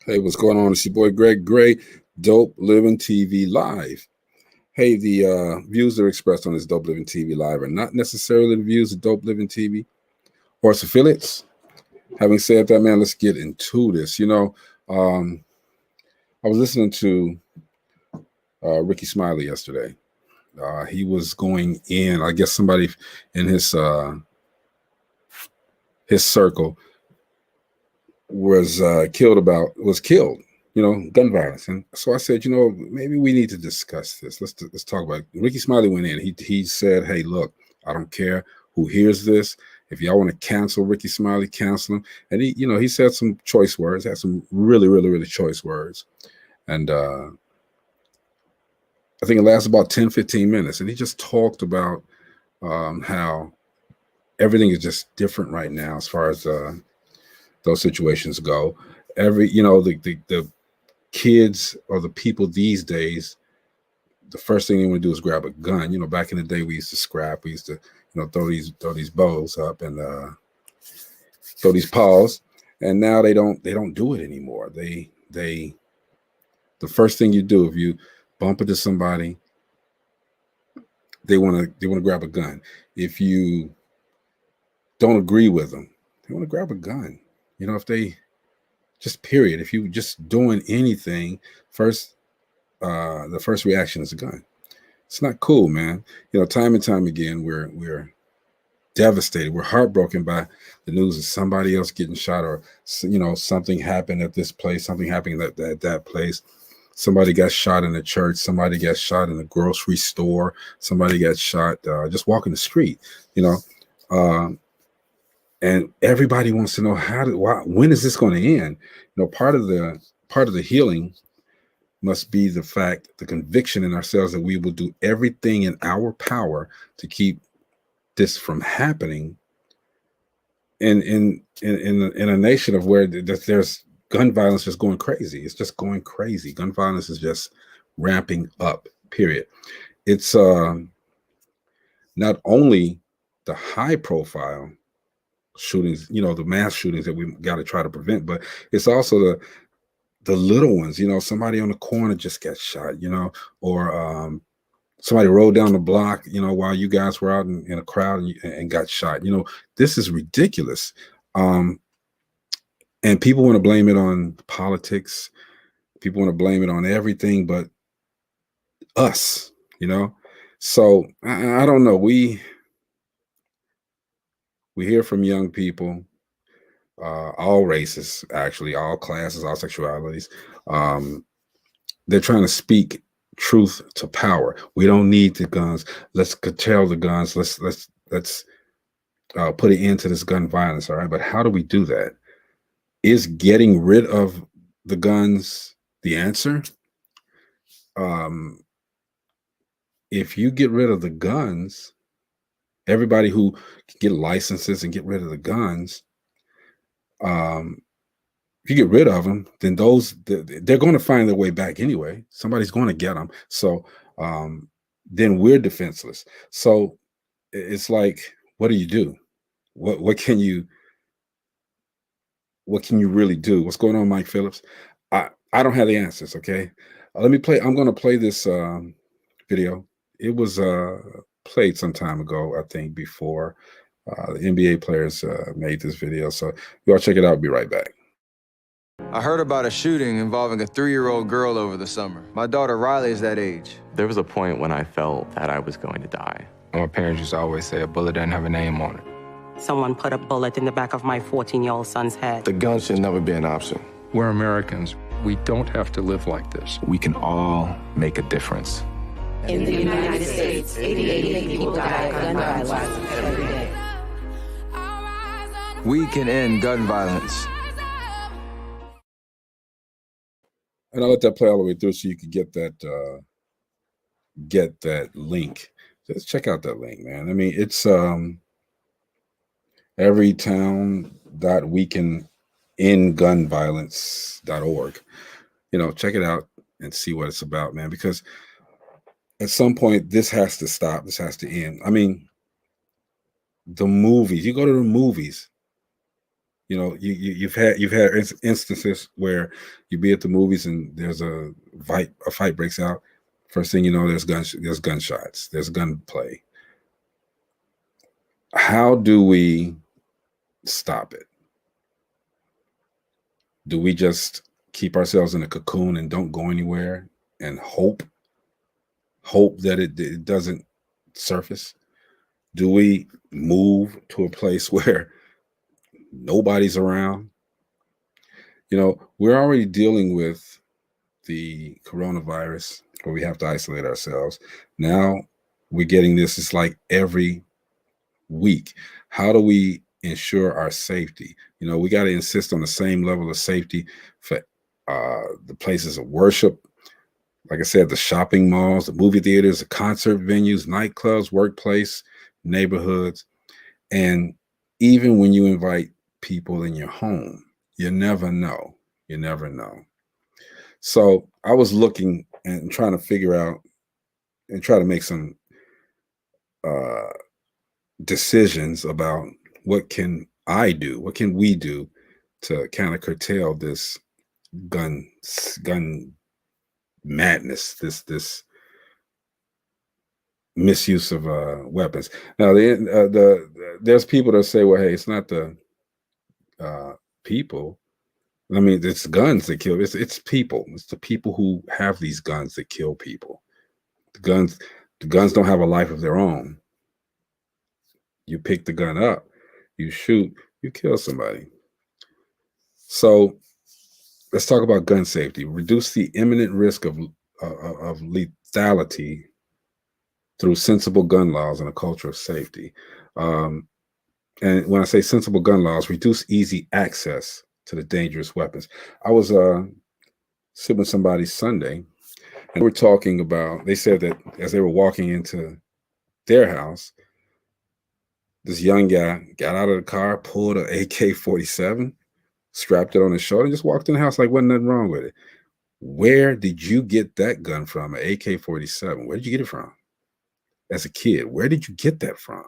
Hey, what's going on? It's your boy Greg Gray, Dope Living TV Live. Hey, the views that are expressed on this Dope Living TV Live are not necessarily the views of Dope Living TV or its affiliates. Having said that, man, let's get into this. You know, I was listening to Ricky Smiley yesterday. He was going in. I guess somebody in his circle was killed. You know, gun violence. And so I said, you know, maybe we need to discuss this. Let's talk about it. Ricky Smiley went in. He said, hey, look, I don't care who hears this. If y'all want to cancel Ricky Smiley, cancel him. And he said some choice words, had some really, really, really choice words. And I think it lasted about 10, 15 minutes. And he just talked about how everything is just different right now as far as those situations go. The kids or the people these days, the first thing they want to do is grab a gun. You know, back in the day, we used to scrap. We used to, throw these bows up and throw these paws. And now they don't do it anymore. The first thing you do if you bump into somebody, they want to grab a gun. If you don't agree with them, they want to grab a gun. If they just period. If you just doing anything, the first reaction is a gun. It's not cool, man. Time and time again, we're devastated. We're heartbroken by the news of somebody else getting shot, or something happened at this place, something happened at that place. Somebody got shot in a church. Somebody got shot in a grocery store. Somebody got shot just walking the street. And everybody wants to know when is this going to end? Part of the healing must be the conviction in ourselves that we will do everything in our power to keep this from happening in a nation of where there's gun violence just going crazy. It's just going crazy. Gun violence is just ramping up, period. It's not only the high profile shootings, the mass shootings that we got to try to prevent, but it's also the little ones. Somebody on the corner just got shot, or somebody rode down the block, while you guys were out in a crowd and got shot. This is ridiculous. And people want to blame it on politics. People want to blame it on everything but us, So I don't know. We hear from young people, all races, actually, all classes, all sexualities. They're trying to speak truth to power. We don't need the guns. Let's curtail the guns. Let's put an end to this gun violence. All right, but how do we do that? Is getting rid of the guns the answer? If you get rid of the guns, everybody who can get licenses and get rid of the guns, if you get rid of them, then they're going to find their way back anyway. Somebody's going to get them. So then we're defenseless. So it's like, what do you do? What can you really do? What's going on, Mike Phillips? I don't have the answers. Okay, I'm going to play this video. It was played some time ago, I think, before the NBA players made this video. So y'all check it out. I'll be right back. I heard about a shooting involving a 3-year-old girl over the summer. My daughter Riley is that age. There was a point when I felt that I was going to die. My parents used to always say a bullet doesn't have a name on it. Someone put a bullet in the back of my 14-year-old son's head. The gun should never be an option. We're Americans. We don't have to live like this. We can all make a difference. In the United States, 88 people die of gun violence every day. We can end gun violence. And I'll let that play all the way through so you can get that link. Just check out that link, man. I mean, it's everytown.weekendendgunviolence.org. Check it out. and see what it's about, man, because at some point this has to stop. This has to end. I mean, the movies, you go to the movies, you've had instances where you be at the movies and there's a fight breaks out. First thing you know, there's gunshots, there's gunplay. How do we stop it? Do we just keep ourselves in a cocoon and don't go anywhere and hope that it doesn't surface? Do we move to a place where nobody's around? We're already dealing with the coronavirus where we have to isolate ourselves. Now we're getting this. It's like every week. How do we ensure our safety? We got to insist on the same level of safety for the places of worship. Like I said, the shopping malls, the movie theaters, the concert venues, nightclubs, workplace, neighborhoods. And even when you invite people in your home, you never know. You never know. So I was looking and trying to figure out and try to make some decisions about what can I do, what can we do to kind of curtail this gun madness, this misuse of weapons. Now, there's people that say, well, hey, it's not the people. I mean, it's guns that kill. It's people. It's the people who have these guns that kill people. The guns don't have a life of their own. You pick the gun up, you shoot, you kill somebody. So let's talk about gun safety. Reduce the imminent risk of lethality through sensible gun laws and a culture of safety. And when I say sensible gun laws, reduce easy access to the dangerous weapons. I was sitting with somebody Sunday, and we're talking about, they said that as they were walking into their house, this young guy got out of the car, pulled an AK-47, strapped it on his shoulder, and just walked in the house like wasn't nothing wrong with it. Where did you get that gun from, an AK-47? Where did you get it from? As a kid, where did you get that from?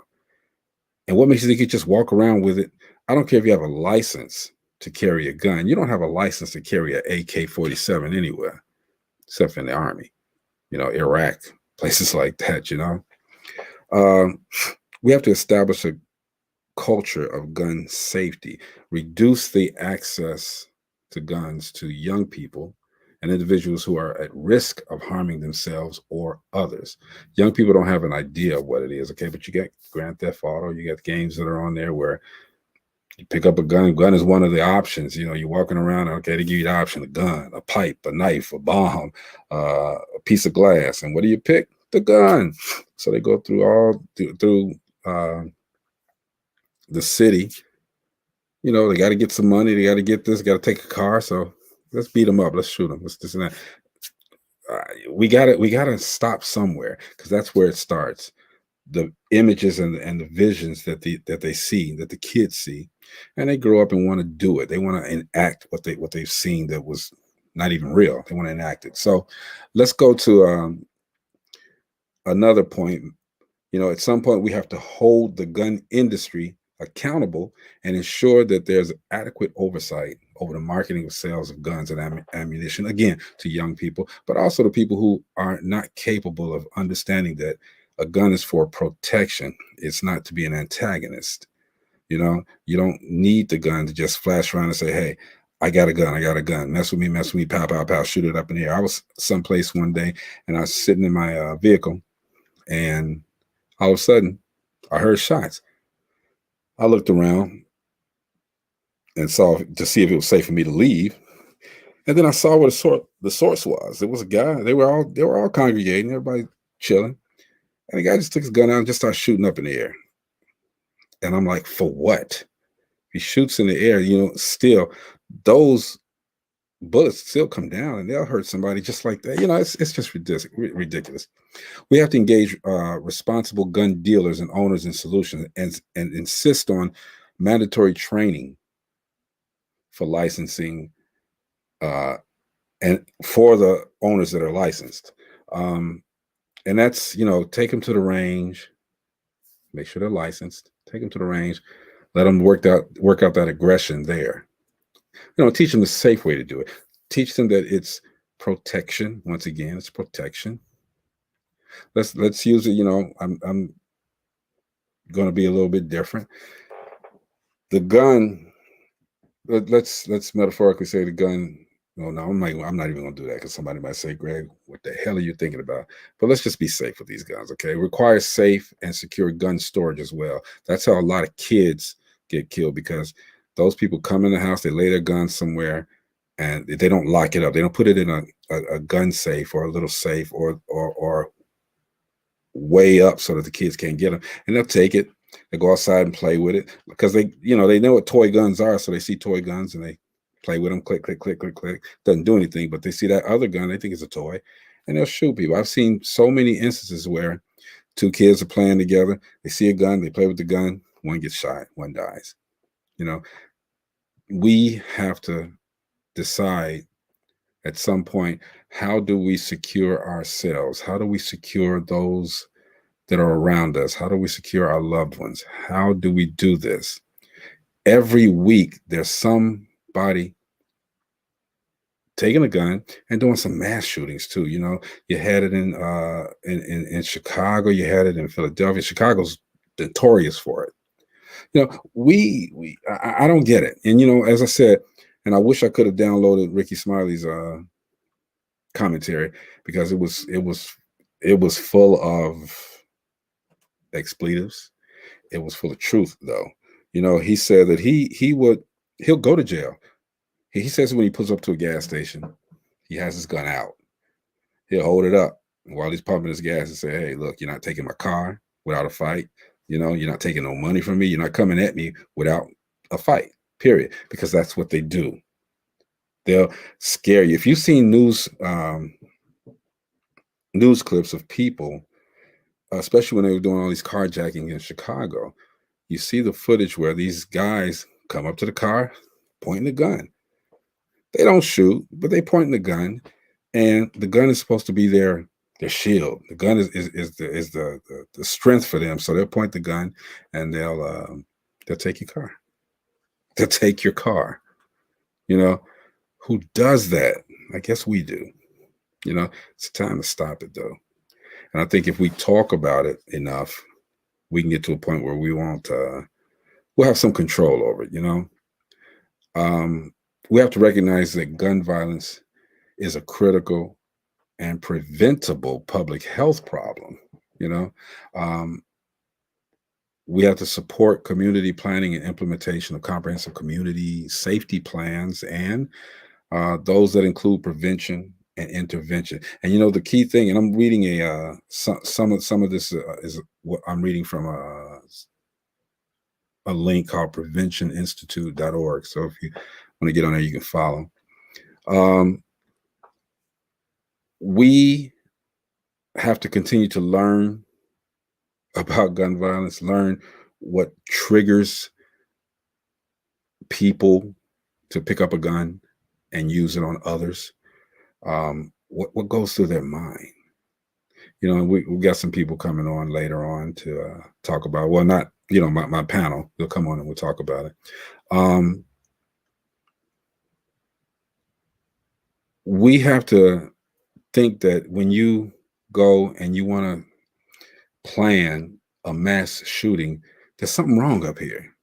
And what makes you think you just walk around with it? I don't care if you have a license to carry a gun. You don't have a license to carry an AK-47 anywhere, except in the Army, Iraq, places like that, We have to establish a culture of gun safety, reduce the access to guns to young people and individuals who are at risk of harming themselves or others. Young people don't have an idea of what it is, okay? But you got Grand Theft Auto, you got games that are on there where you pick up a gun. Gun is one of the options. You're walking around, okay, they give you the option, a gun, a pipe, a knife, a bomb, a piece of glass. And what do you pick? The gun. So they go through the city. They got to get some money. They got to get this, got to take a car. So let's beat them up. Let's shoot them. Let's this and that. We got to stop somewhere, because that's where it starts. The images and the visions that they see, that the kids see, and they grow up and want to do it. They want to enact what they've seen that was not even real. They want to enact it. So let's go to another point. At some point we have to hold the gun industry accountable and ensure that there's adequate oversight over the marketing of sales of guns and ammunition, again, to young people, but also to people who are not capable of understanding that a gun is for protection. It's not to be an antagonist. You don't need the gun to just flash around and say, hey, I got a gun. Mess with me, pow, pow, pow, shoot it up in the air. I was someplace one day and I was sitting in my vehicle, and all of a sudden I heard shots. I looked around and saw to see if it was safe for me to leave. And then I saw where the source was. It was a guy. They were all congregating, everybody chilling. And the guy just took his gun out and just started shooting up in the air. And I'm like, for what? He shoots in the air, still those bullets still come down and they'll hurt somebody just like that. It's just ridiculous. We have to engage responsible gun dealers and owners in solutions and insist on mandatory training for licensing and for the owners that are licensed. And that's, take them to the range, make sure they're licensed, take them to the range, let them work out that aggression there. Teach them the safe way to do it. Teach them that it's protection. Once again, it's protection. Let's use it. I'm going to be a little bit different. The gun. Let's metaphorically say the gun. No, I'm not even going to do that because somebody might say, Greg, what the hell are you thinking about? But let's just be safe with these guns, okay? It requires safe and secure gun storage as well. That's how a lot of kids get killed, because those people come in the house, they lay their guns somewhere, and they don't lock it up. They don't put it in a gun safe or a little safe or way up so that the kids can't get them. And they'll take it. They go outside and play with it because they know what toy guns are. So they see toy guns and they play with them, click, click, click, click, click. Doesn't do anything, but they see that other gun, they think it's a toy, and they'll shoot people. I've seen so many instances where two kids are playing together. They see a gun, they play with the gun, one gets shot, one dies. We have to decide at some point, how do we secure ourselves? How do we secure those that are around us? How do we secure our loved ones? How do we do this? Every week, there's somebody taking a gun and doing some mass shootings too. You had it in Chicago, you had it in Philadelphia. Chicago's notorious for it. I don't get it. And as I said, and I wish I could have downloaded Ricky Smiley's commentary, because it was full of expletives. It was full of truth, though. He said that he'll go to jail. He says when he pulls up to a gas station, he has his gun out. He'll hold it up while he's pumping his gas and say, "Hey, look, you're not taking my car without a fight. You're not taking no money from me. You're not coming at me without a fight, period." Because that's what they do. They'll scare you. If you've seen news clips of people, especially when they were doing all these carjacking in Chicago, you see the footage where these guys come up to the car, pointing the gun. They don't shoot, but they point the gun, and the gun is supposed to be their shield. The gun is the strength for them. So they'll point the gun, and they'll take your car. They'll take your car. Who does that? I guess we do. It's time to stop it, though. And I think if we talk about it enough, we can get to a point where we'll have some control over it. We have to recognize that gun violence is a critical and preventable public health problem. We have to support community planning and implementation of comprehensive community safety plans, and those that include prevention and intervention. And the key thing, and I'm reading some of this is what I'm reading from a link called preventioninstitute.org. So if you want to get on there, you can follow. We have to continue to learn about gun violence, learn what triggers people to pick up a gun and use it on others. What goes through their mind? We got some people coming on later on to talk about, well, not, my panel, they'll come on and we'll talk about it. We have to think that when you go and you want to plan a mass shooting, there's something wrong up here.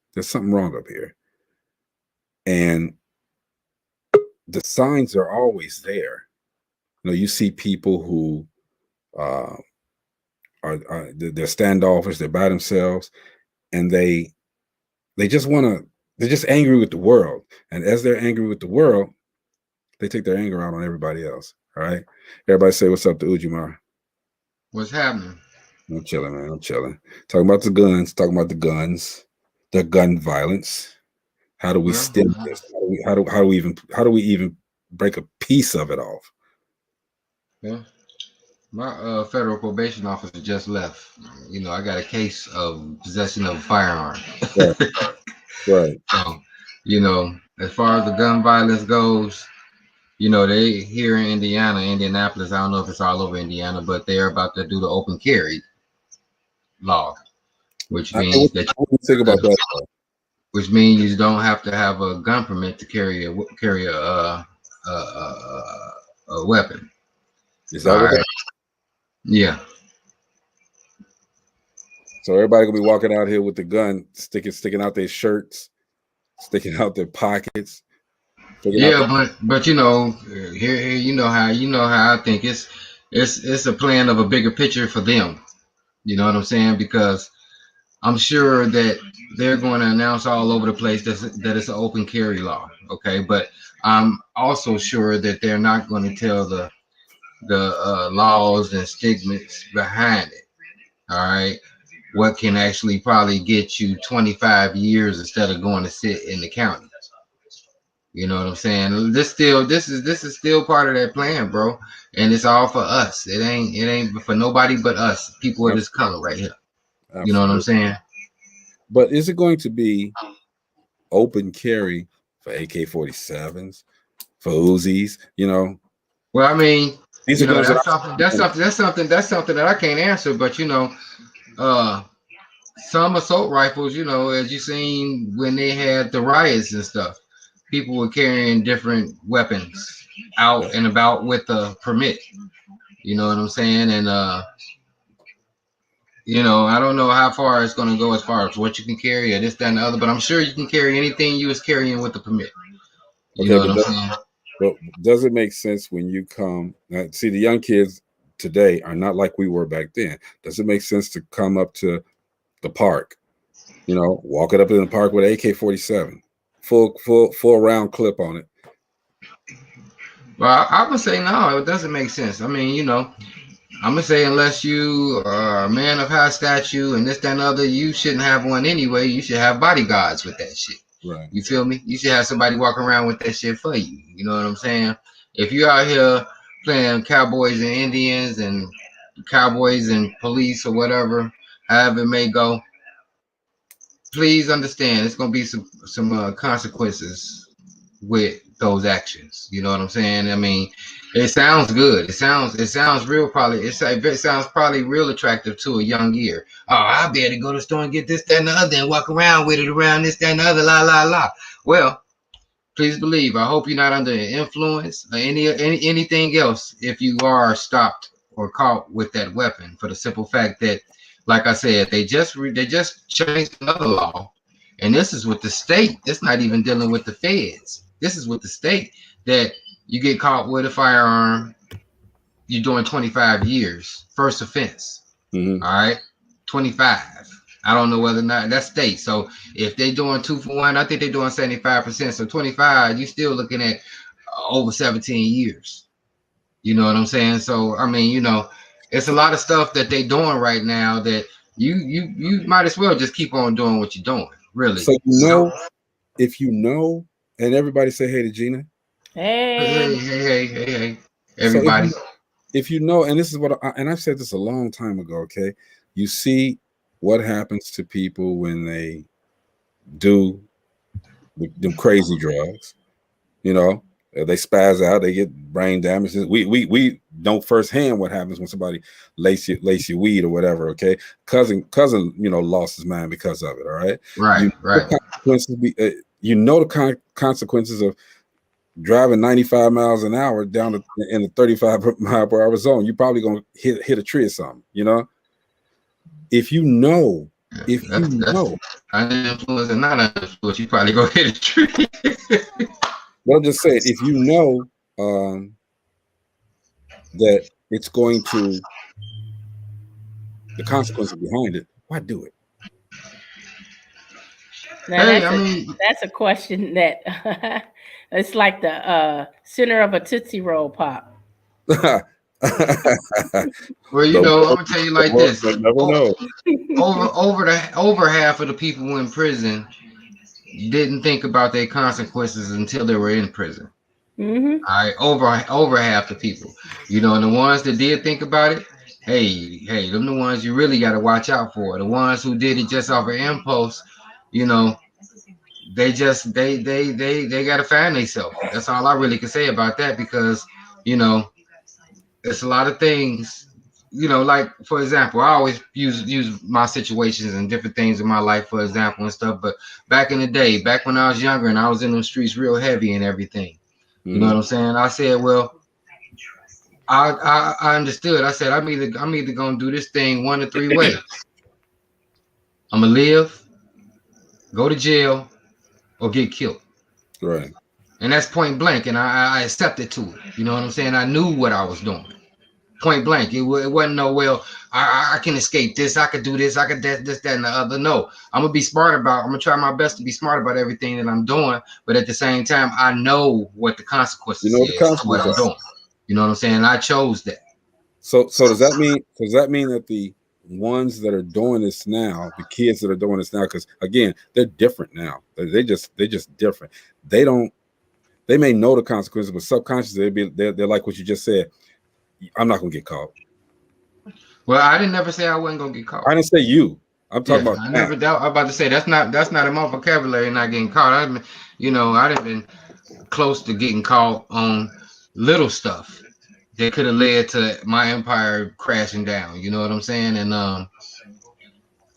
And the signs are always there. You see people who they're standoffish, they're by themselves, and they're just angry with the world. And as they're angry with the world, they take their anger out on everybody else. All right. Everybody say what's up to Ujimar. What's happening? I'm chilling, man. I'm chilling. Talking about the guns, the gun violence. How do we stem this? How do we even break a piece of it off? Yeah. My federal probation officer just left. I got a case of possession of a firearm. Right. So, as far as the gun violence goes, You know, they here in Indiana, Indianapolis. I don't know if it's all over Indiana, but they're about to do the open carry law, which means that What do you think about that? which means you don't have to have a gun permit to carry a weapon. Is All that what? right. Yeah. So everybody gonna be walking out here with the gun sticking out their shirts, sticking out their pockets. Yeah, but you know, here you know how I think it's a plan of a bigger picture for them. You know what I'm saying? Because I'm sure that they're going to announce all over the place that it's an open carry law. Okay, but I'm also sure that they're not going to tell the laws and stigmas behind it. All right, what can actually probably get you 25 years instead of going to sit in the county. You know what I'm saying? This is still part of that plan, bro. And it's all for us. It ain't for nobody but us, people of this color right here. You know what I'm Absolutely. saying? But is it going to be open carry for AK-47s, for Uzis? You know, Well, I mean, these you are know, guns that that's something that I can't answer. But you know, uh, some assault rifles, you know, as you seen when they had the riots and stuff, people were carrying different weapons out and about with a permit. You know what I'm saying? And you know, I don't know how far it's going to go as far as what you can carry or this, that, and the other, but I'm sure you can carry anything you was carrying with the permit. You know okay, what I'm saying? but does it make sense when you come? See, the young kids today are not like we were back then. Does it make sense to come up to the park? You know, walk it up in the park with AK-47, full round clip on it. Well, I would say no, it doesn't make sense. I mean, you know, I'm gonna say unless you are a man of high stature and this, that, and other, you shouldn't have one anyway. You should have bodyguards with that shit. Right. You feel me? You should have somebody walking around with that shit for you. You know what I'm saying? If you're out here playing cowboys and Indians and cowboys and police or whatever, however it may go, please understand it's gonna be some consequences with those actions. You know what I'm saying? I mean, it sounds good. It sounds real. It sounds probably real attractive to a young ear. Oh, I'll be able to go to the store and get this, that, and the other, and walk around with it around this, that, and the other. La la la. Well, please believe. I hope you're not under influence or anything else. If you are stopped or caught with that weapon, for the simple fact that, like I said, they just changed another law, and this is with the state. It's not even dealing with the feds. This is with the state that you get caught with a firearm, you're doing 25 years, first offense. Mm-hmm. All right, 25. I don't know whether or not that's state. So if they're doing 2 for 1, I think they're doing 75%. So 25, you're still looking at over 17 years. You know what I'm saying? So I mean, you know, it's a lot of stuff that they're doing right now that you might as well just keep on doing what you're doing. Really. So you know, if you know, and everybody say hey to Gina. Hey, everybody. So if you know, and this is what I've said this a long time ago. Okay, you see what happens to people when they do the crazy drugs. You know, they spaz out, they get brain damage. We know firsthand what happens when somebody lace your weed or whatever. Okay, cousin, you know, lost his mind because of it. All right, Right. You know the consequences of driving 95 miles an hour down in a 35 mile per hour zone. You're probably gonna hit a tree or something. You know, if you know. If you know, uninfluenced and not uninfluenced, you probably go hit a tree. Well, just say it. If you know that it's going to, the consequences behind it, why do it? Now that's a question that it's like the center of a Tootsie Roll Pop. Well, you know, I'm gonna tell you like this: never know. over half of the people in prison didn't think about their consequences until they were in prison. Mm-hmm. All right, over half the people, you know, and the ones that did think about it, hey, them the ones you really got to watch out for. The ones who did it just off of impulse, you know, they just they got to find themselves. That's all I really can say about that, because you know it's a lot of things. You know, like for example, I always use my situations and different things in my life for example and stuff. But back in the day, back when I was younger and I was in the streets real heavy and everything, you know what I'm saying? I said, well, I understood. I said I'm either gonna do this thing one of three ways. I'm gonna live, go to jail, or get killed. Right. And that's point blank. And I accepted to it. You know what I'm saying? I knew what I was doing. Point blank. It wasn't no, well, I can escape this. I could do this. I could this, that, and the other. No, I'm going to be smart about, I'm going to try my best to be smart about everything that I'm doing. But at the same time, I know what the consequences is to what I'm doing. You know what I'm saying? I chose that. So does that mean that the ones that are doing this now, the kids that are doing this now, because again, they're different now. They're just different. They may know the consequences, but subconsciously they're like what you just said. I'm not gonna get caught. Well, I didn't never say I wasn't gonna get caught. I didn't say you. I'm talking about. I never doubt. I'm about to say that's not in my vocabulary. Not getting caught. I didn't been close to getting caught on little stuff that could have led to my empire crashing down. You know what I'm saying? And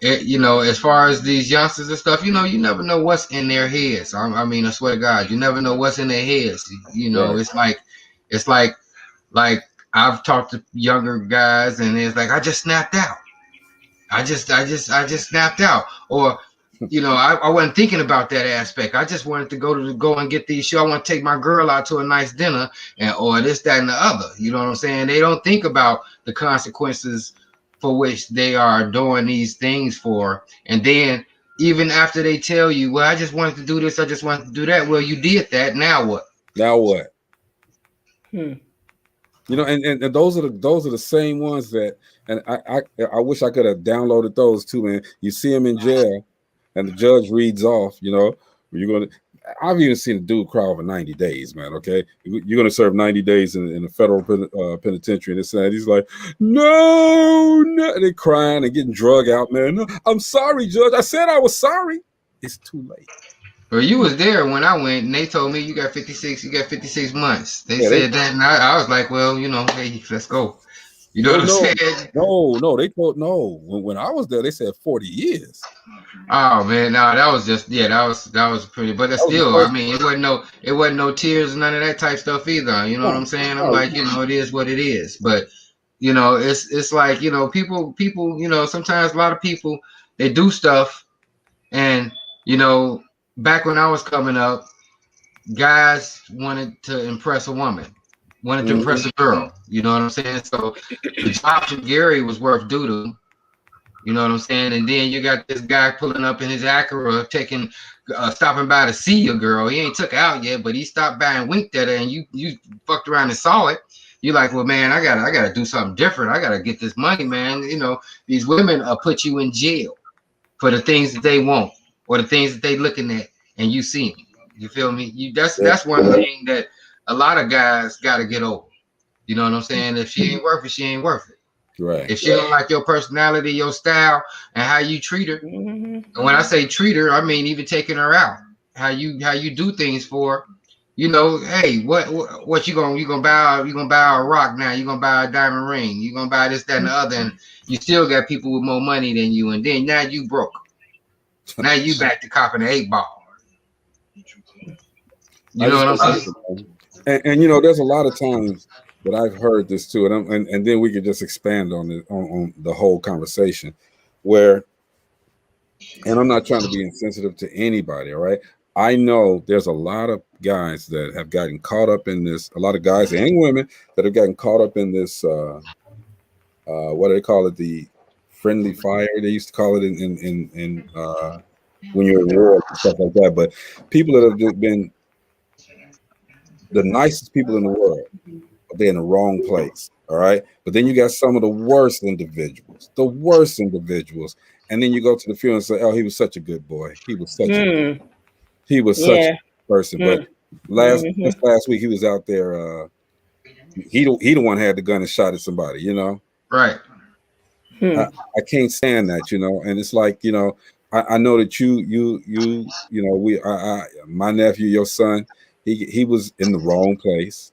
as far as these youngsters and stuff, you never know what's in their heads. I mean, I swear to God, you never know what's in their heads. Right. It's like I've talked to younger guys, and it's like I just snapped out. I just snapped out, or I wasn't thinking about that aspect. I just wanted to go and get these shoes. I want to take my girl out to a nice dinner, or this, that, and the other. You know what I'm saying? They don't think about the consequences for which they are doing these things for. And then even after they tell you, well, I just wanted to do this, I just wanted to do that. Well, you did that. Now what? And those are the same ones that, and I wish I could have downloaded those too, man. You see them in jail, and the judge reads off. I've even seen a dude cry over 90 days, man. Okay, you're gonna serve 90 days in a federal penitentiary, and that. He's like, no, they're crying and getting drug out, man. No, I'm sorry, judge. I said I was sorry. It's too late. Well, you was there when I went, and they told me you got 56 months. They said that, and I was like, well, hey, let's go. You know what I'm saying? No, they told no. When I was there, they said 40 years. Oh man, no, that was just that was pretty, but that's still, I mean, it wasn't no tears, none of that type stuff either. You know what I'm saying? I'm like, it is what it is. But it's like, people, sometimes a lot of people, they do stuff, and back when I was coming up, guys wanted to impress a woman, wanted to impress a girl. You know what I'm saying? So the job from Gary was worth doodle. You know what I'm saying? And then you got this guy pulling up in his Acura, stopping by to see your girl. He ain't took her out yet, but he stopped by and winked at her, and you fucked around and saw it. You're like, well, man, I gotta do something different. I gotta get this money, man. These women put you in jail for the things that they want or the things that they looking at, and you see them. You feel me? That's one thing that a lot of guys gotta get over. You know what I'm saying? If she ain't worth it, she ain't worth it. Right. If she don't like your personality, your style, and how you treat her, and when I say treat her, I mean even taking her out. How you do things for her. Hey, what you gonna buy a rock now? You gonna buy a diamond ring? You gonna buy this, that, and the other, and you still got people with more money than you, and then now you broke. Now you back to copping an 8-ball. You know what I'm saying? And there's a lot of times that I've heard this too, and then we could just expand on it on the whole conversation, where, and I'm not trying to be insensitive to anybody, all right? I know there's a lot of guys that have gotten caught up in this, a lot of guys and women that have gotten caught up in this, what do they call it? The friendly fire, they used to call it in when you're in war and stuff like that. But people that have been the nicest people in the world, but they're in the wrong place. All right. But then you got some of the worst individuals, and then you go to the funeral and say, oh, he was such a good boy. He was such a person. But last week he was out there. He the one had the gun and shot at somebody, Right. I can't stand that, and it's like, I know that you know, my nephew, your son, he was in the wrong place,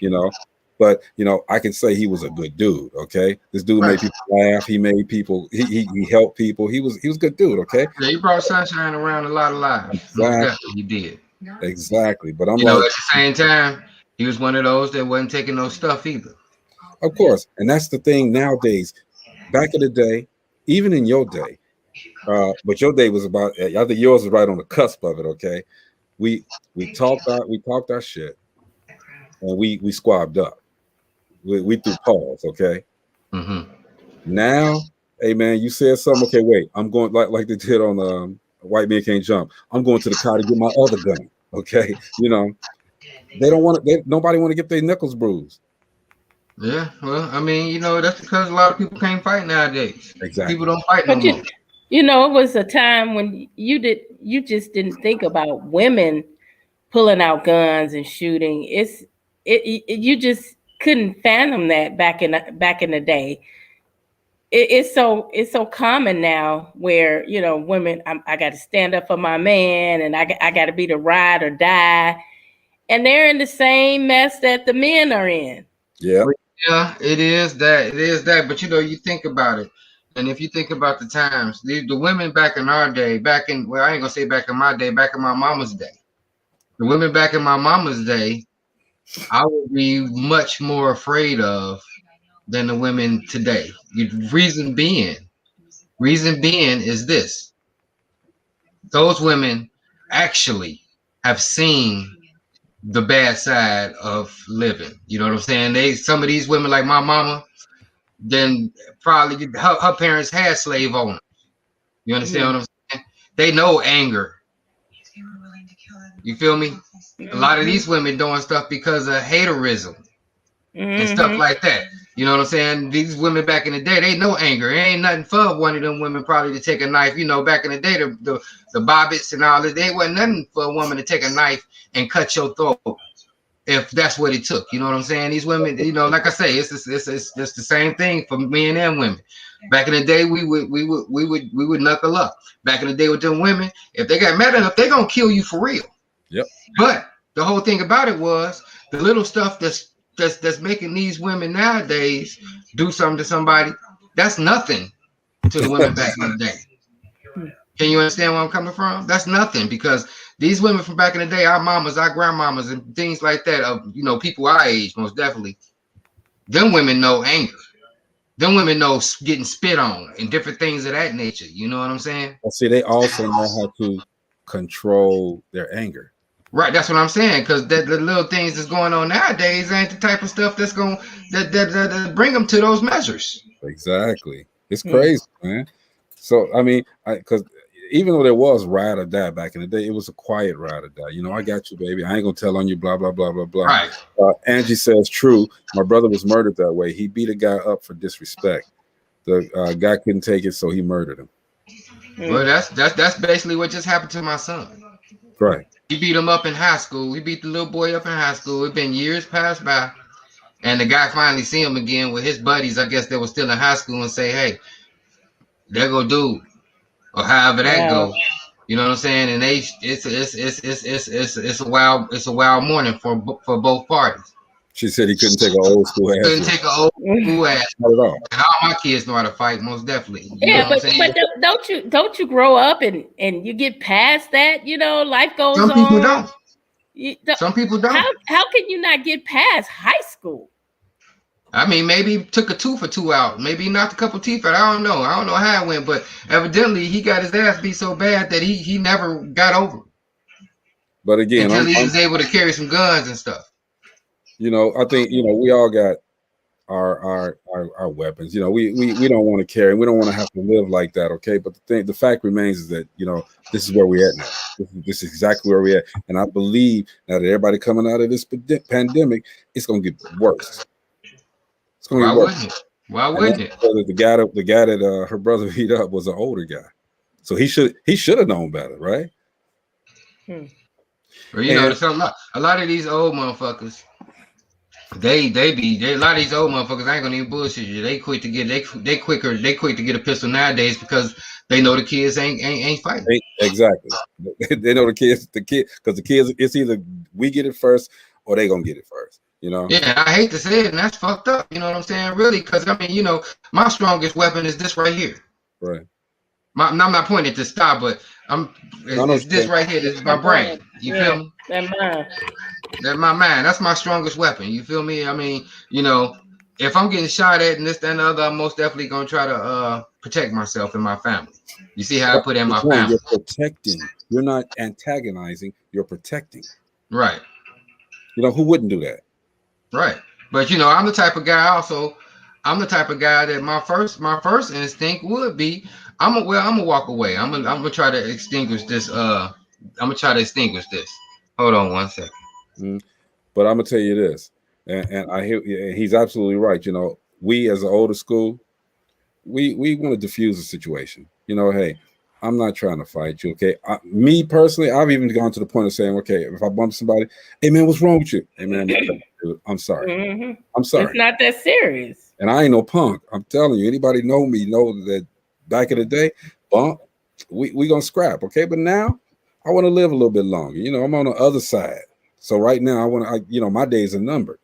you know, but you know, I can say he was a good dude. Okay, this dude made people laugh. He made people. He helped people. He was a good dude. Okay, Yeah, he brought sunshine around a lot of lives. Most definitely, he did. Exactly. But I'm You know, like, at the same time, he was one of those that wasn't taking no stuff either. of course, and that's the thing nowadays. Back in the day, even in your day, but your day was about. I think yours was right on the cusp of it. Okay, we talked our shit, and we squabbed up. We threw paws. Okay. Mm-hmm. Now, hey man, you said something. Okay, wait, I'm going like they did on White Man Can't Jump. I'm going to the car to get my other gun. Okay, you know, they don't want to. Nobody want to get their knuckles bruised. Yeah, well, I mean, you know, that's because a lot of people can't fight nowadays. Exactly. People don't fight no But more. you know, it was a time when you just didn't think about women pulling out guns and shooting. You just couldn't fathom that back in the day. It's so common now where, you know, women, I got to stand up for my man, and I got to be the ride or die, and they're in the same mess that the men are in. Yeah. Yeah, it is that. It is that. But you know, you think about it, and if you think about the times, the women back in our day, well, I ain't gonna say back in my day, back in my mama's day, the women back in my mama's day, I would be much more afraid of than the women today. Reason being is this: those women actually have seen the bad side of living. You know what I'm saying? Some of these women, like my mama, then probably her parents had slave owners. You understand what I'm saying? They know anger. You feel me? A lot of these women doing stuff because of haterism and stuff like that. You know what I'm saying? These women back in the day, they know anger. It ain't nothing for one of them women probably to take a knife. You know, back in the day, the bobbits and all that, they wasn't nothing for a woman to take a knife and cut your throat if that's what it took. You know what I'm saying? These women, you know, like I say, it's the same thing for men and women. Back in the day, we would knuckle up. Back in the day with them women, if they got mad enough, they gonna kill you for real. Yep. But the whole thing about it was the little stuff that's making these women nowadays do something to somebody. That's nothing to the women back in the day. Can you understand where I'm coming from? That's nothing, because these women from back in the day, our mamas, our grandmamas, and things like that, of, you know, people our age, most definitely, them women know anger. Them women know getting spit on and different things of that nature. You know what I'm saying? See, they also know how to control their anger. Right, that's what I'm saying. Because the little things that's going on nowadays ain't the type of stuff that's going that bring them to those measures. Exactly. It's crazy, man. So I mean, because even though there was ride or die back in the day, it was a quiet ride or die. You know, I got you, baby. I ain't gonna tell on you. Blah blah blah blah blah. Right. Angie says true. My brother was murdered that way. He beat a guy up for disrespect. The guy couldn't take it, so he murdered him. Well, that's basically what just happened to my son. Right. He beat him up in high school. He beat the little boy up in high school. It's been years passed by, and the guy finally see him again with his buddies, I guess they were still in high school, and say, "Hey, there go dude," or however that goes. You know what I'm saying? And it's a wild morning for both parties. She said he couldn't take an old school ass. Couldn't take an old school ass. Not at all. And all my kids know how to fight, most definitely. You know but don't you grow up and you get past that? You know, life goes on. Some people don't. Some people don't. How can you not get past high school? I mean, maybe he took a tooth or two out. Maybe he knocked a couple teeth out. I don't know. I don't know how it went, but evidently he got his ass beat so bad that he never got over it. But again, until he was able to carry some guns and stuff. You know, I think, you know, we all got our weapons. You know, we don't want to carry. We don't want to have to live like that. Okay, but the fact remains is that, you know, this is where we're at now. This is exactly where we're at, and I believe now that everybody coming out of this pandemic, it's gonna get worse. It's gonna get worse. Why wouldn't it? The guy that her brother beat up was an older guy, so he should have known better, right? Well, you know, a lot of these old motherfuckers, They a lot of these old motherfuckers. I ain't gonna even bullshit you. They quick to get they quick to get a pistol nowadays because they know the kids ain't fighting. Exactly. They know the kids because the kids, it's either we get it first or they gonna get it first. You know. Yeah, I hate to say it, and that's fucked up. You know what I'm saying? Really, because I mean, you know, my strongest weapon is this right here. Right. I'm not pointing to stop, but it's this right here. This is my brain. You feel me? That's my mind. That's my strongest weapon. You feel me? I mean, you know, if I'm getting shot at and this, that, and the other, I'm most definitely gonna try to protect myself and my family. You see how I put in my family? You're protecting. You're not antagonizing. You're protecting. Right. You know, who wouldn't do that? Right. But you know, I'm the type of guy that my first instinct would be I'm gonna walk away. I'm gonna try to extinguish this. I'm gonna try to extinguish this. Hold on one second. But I'm gonna tell you this, and I hear he's absolutely right. You know, we as an older school, we want to diffuse the situation. You know, hey, I'm not trying to fight you. Okay, me personally, I've even gone to the point of saying, okay, if I bump somebody, hey man, what's wrong with you? Hey man, I'm sorry. Mm-hmm. I'm sorry. It's not that serious. And I ain't no punk. I'm telling you, anybody know me know that back in the day, bump, we gonna scrap. Okay, but now I want to live a little bit longer. You know, I'm on the other side. So right now, you know, my days are numbered.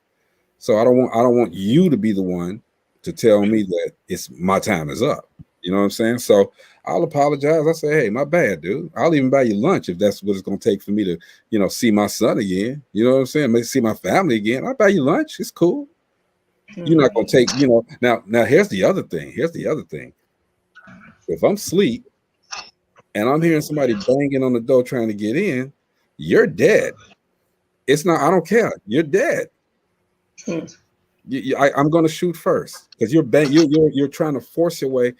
So I don't want you to be the one to tell me that my time is up. You know what I'm saying? So I'll apologize. I say, hey, my bad, dude. I'll even buy you lunch if that's what it's gonna take for me to, you know, see my son again. You know what I'm saying? Maybe see my family again. I'll buy you lunch. It's cool. You're not gonna take, you know. Now here's the other thing. If I'm asleep and I'm hearing somebody banging on the door trying to get in, you're dead. It's not. I don't care. You're dead. I'm going to shoot first because you're trying to force your way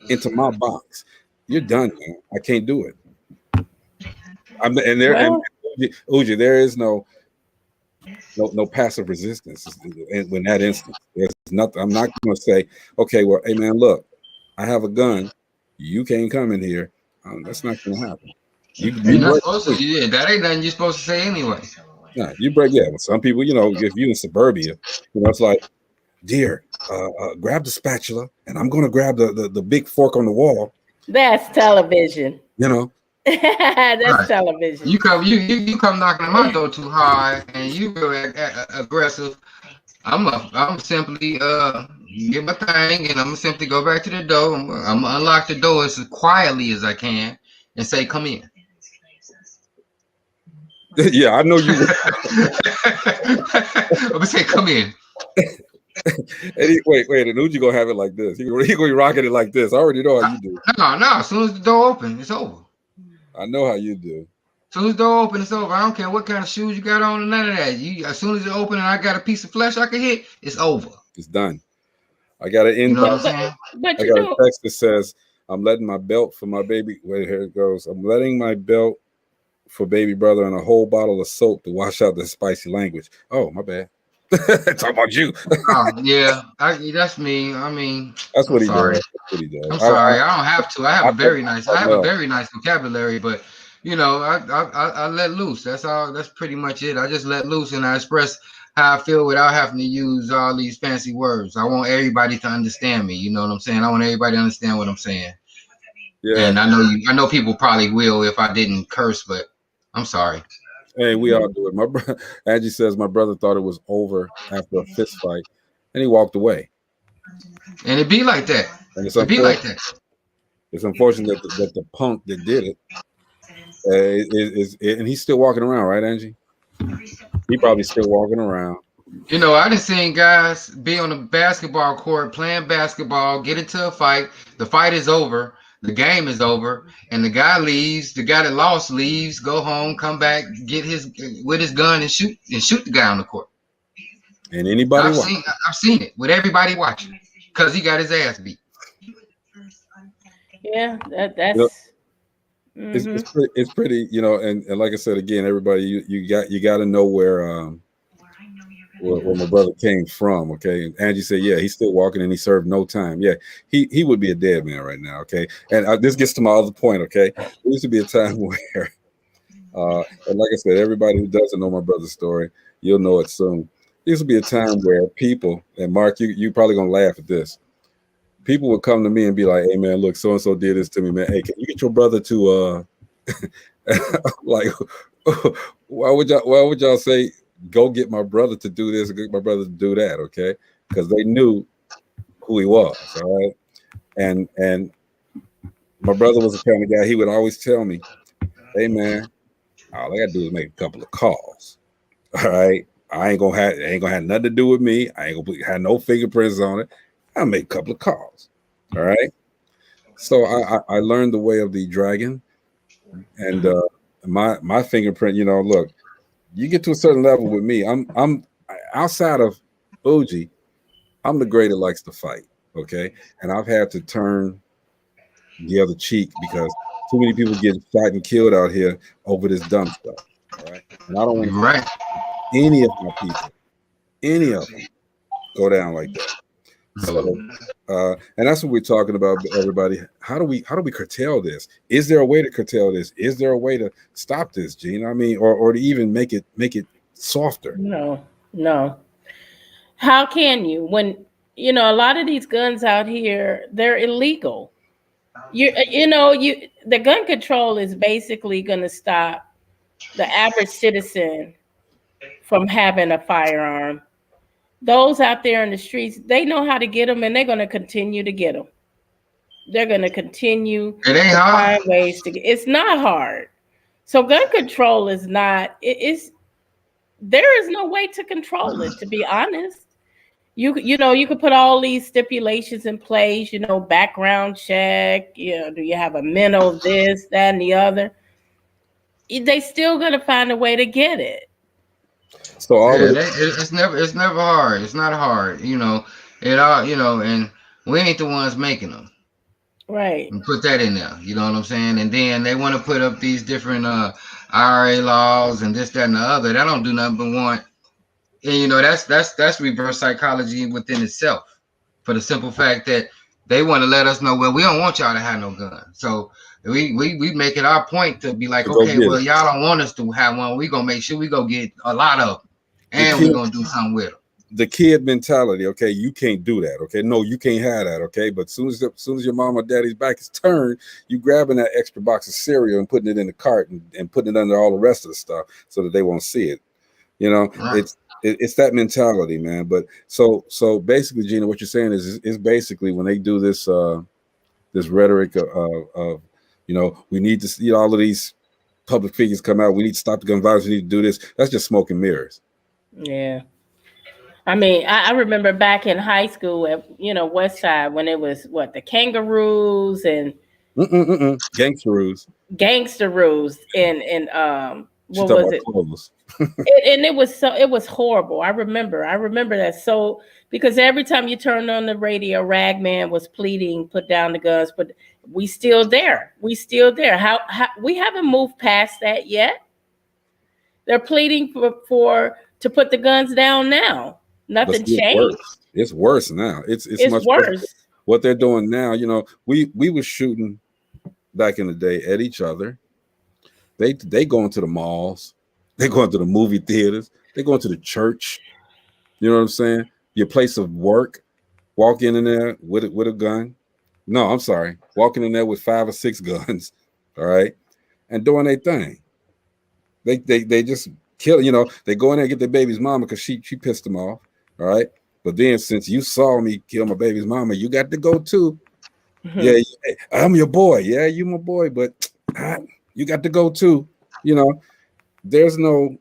into my box. You're done, man. I can't do it. Uji, there is no passive resistance in that instance. There's nothing. I'm not going to say, okay, well, hey man, look, I have a gun. You can't come in here. That's not going to happen. You're not supposed to. Yeah, that ain't nothing you're supposed to say anyway. Nah, you break. Yeah, some people, you know, if you in suburbia, you know, it's like, dear, grab the spatula, and I'm going to grab the big fork on the wall. That's television. You know, that's right. Television. You come knocking on my door too hard, and you go aggressive. I'm simply get my thing, and I'm gonna simply go back to the door. I'm gonna unlock the door as quietly as I can, and say, "Come in." Yeah, I know you. I'm gonna say, "Come in." Wait, and Uji gonna have it like this. He gonna be rocking it like this. I already know how you do. No. As soon as the door opens, it's over. I know how you do. As soon as the door opens, it's over. I don't care what kind of shoes you got on or none of that. As soon as it opens and I got a piece of flesh I can hit, it's over. It's done. I got an inbox. I got a text that says, "I'm letting my belt for my baby." Wait, here it goes. I'm letting my belt for baby brother and a whole bottle of soap to wash out the spicy language. Oh, my bad. Talk about you. Yeah, that's me. I mean, that's what he does. I'm sorry. I don't have to. I have a very nice vocabulary, but you know, I let loose. That's all. That's pretty much it. I just let loose and I express how I feel without having to use all these fancy words. I want everybody to understand me. You know what I'm saying? I want everybody to understand what I'm saying. Yeah. And I know people probably will if I didn't curse, but I'm sorry. Hey, we all do it. My brother Angie says my brother thought it was over after a fist fight, and he walked away. And it be like that. And it's unfortunate that the punk that did it and he's still walking around, right, Angie? He probably still walking around. You know, I done seen guys be on a basketball court playing basketball, get into a fight. The fight is over. The game is over, and the guy leaves. The guy that lost leaves, go home, come back, get with his gun and shoot the guy on the court. And anybody I've seen it with everybody watching because he got his ass beat. Yeah, that's. You know, it's pretty, you know, and like I said again, everybody, you got to know where my brother came from. Okay, and Angie said, yeah, he's still walking and he served no time. Yeah, he would be a dead man right now. Okay, and this gets to my other point. Okay, there used to be a time where, and like I said, everybody who doesn't know my brother's story, you'll know it soon. used to be a time where people, and Mark, you probably gonna laugh at this. People would come to me and be like, "Hey man, look, so and so did this to me, man. Hey, can you get your brother to like why would y'all say go get my brother to do this or get my brother to do that?" Okay, because they knew who he was. All right, and my brother was the kind of guy, he would always tell me, "Hey man, all I gotta do is make a couple of calls. All right. It ain't gonna have nothing to do with me. I ain't gonna have no fingerprints on it. I'll make a couple of calls." All right. So I learned the way of the dragon, and my fingerprint, look, you get to a certain level with me. I'm outside of Fuji, I'm the gray that likes to fight. Okay. And I've had to turn the other cheek because too many people get shot and killed out here over this dumb stuff. All right. And I don't want Right. any of my people, any of them, go down like that. So, and that's what we're talking about, everybody. How do we curtail this? Is there a way to curtail this? Is there a way to stop this, Gene? I mean, or to even make it softer? No. How can you when a lot of these guns out here, they're illegal. The gun control is basically going to stop the average citizen from having a firearm. Those out there in the streets, they know how to get them, and they're going to continue to get them. They're going to continue It ain't to hard. find ways to get. It's not hard. So gun control is not. There is no way to control it. To be honest, you could put all these stipulations in place. Background check. Do you have a mental this, that, and the other? They still going to find a way to get it. So it's never hard. It's not hard. It all and we ain't the ones making them. Right. And put that in there. You know what I'm saying? And then they want to put up these different IRA laws and this, that, and the other. That don't do nothing but want. And that's reverse psychology within itself. For the simple fact that they want to let us know, well, we don't want y'all to have no gun. So we make it our point to be like, okay, well, y'all don't want us to have one. We gonna make sure we go get a lot of them, and we gonna do something with them. The kid mentality, okay, you can't do that, okay? No, you can't have that, okay? But as soon as your mom or daddy's back is turned, you grabbing that extra box of cereal and putting it in the cart and putting it under all the rest of the stuff so that they won't see it. Right. It's that mentality, man. But so basically, Gina, what you're saying is basically when they do this this rhetoric of we need to see all of these public figures come out. We need to stop the gun violence. We need to do this. That's just smoke and mirrors. Yeah. I mean, I remember back in high school at West Side when it was the kangaroos and gangsteroos and what was it? And it was horrible. I remember that so because every time you turned on the radio, Ragman was pleading, put down the guns, but we still there. How we haven't moved past that yet. They're pleading to put the guns down now. Nothing changed. It's worse now. It's much worse. What they're doing now, we were shooting back in the day at each other. They go into the malls. They go into the movie theaters. They go into the church. You know what I'm saying? Your place of work. Walk in there with a gun. No, I'm sorry. Walking in there with 5 or 6 guns. All right, and doing their thing. They just kill. They go in there and get their baby's mama because she pissed them off. All right. But then since you saw me kill my baby's mama, you got to go too. Mm-hmm. Yeah, I'm your boy. Yeah, you my boy, but you got to go too. There's no,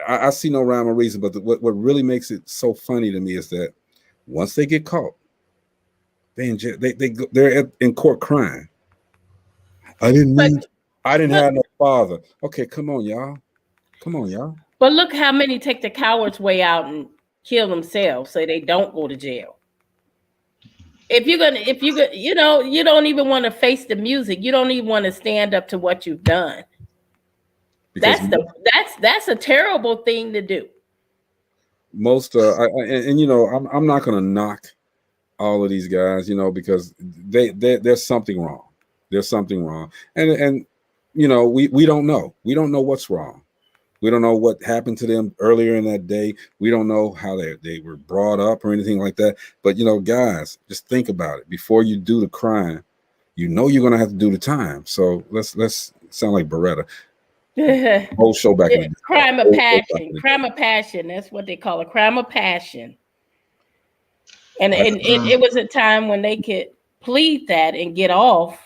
I see no rhyme or reason. But what really makes it so funny to me is that once they get caught, they're in court crying. I didn't have no father. Okay, come on, y'all. But look how many take the coward's way out and kill themselves so they don't go to jail. If you don't even want to face the music. You don't even want to stand up to what you've done. That's a terrible thing to do. Most I'm not going to knock all of these guys, because there's something wrong. There's something wrong, and we don't know. We don't know what's wrong. We don't know what happened to them earlier in that day. We don't know how they were brought up or anything like that. But, you know, guys, just think about it. Before you do the crime, you know you're going to have to do the time. So let's sound like Beretta. Whole show back in the day. Crime of passion. Crime of passion. That's what they call it. Crime of passion. And it was a time when they could plead that and get off.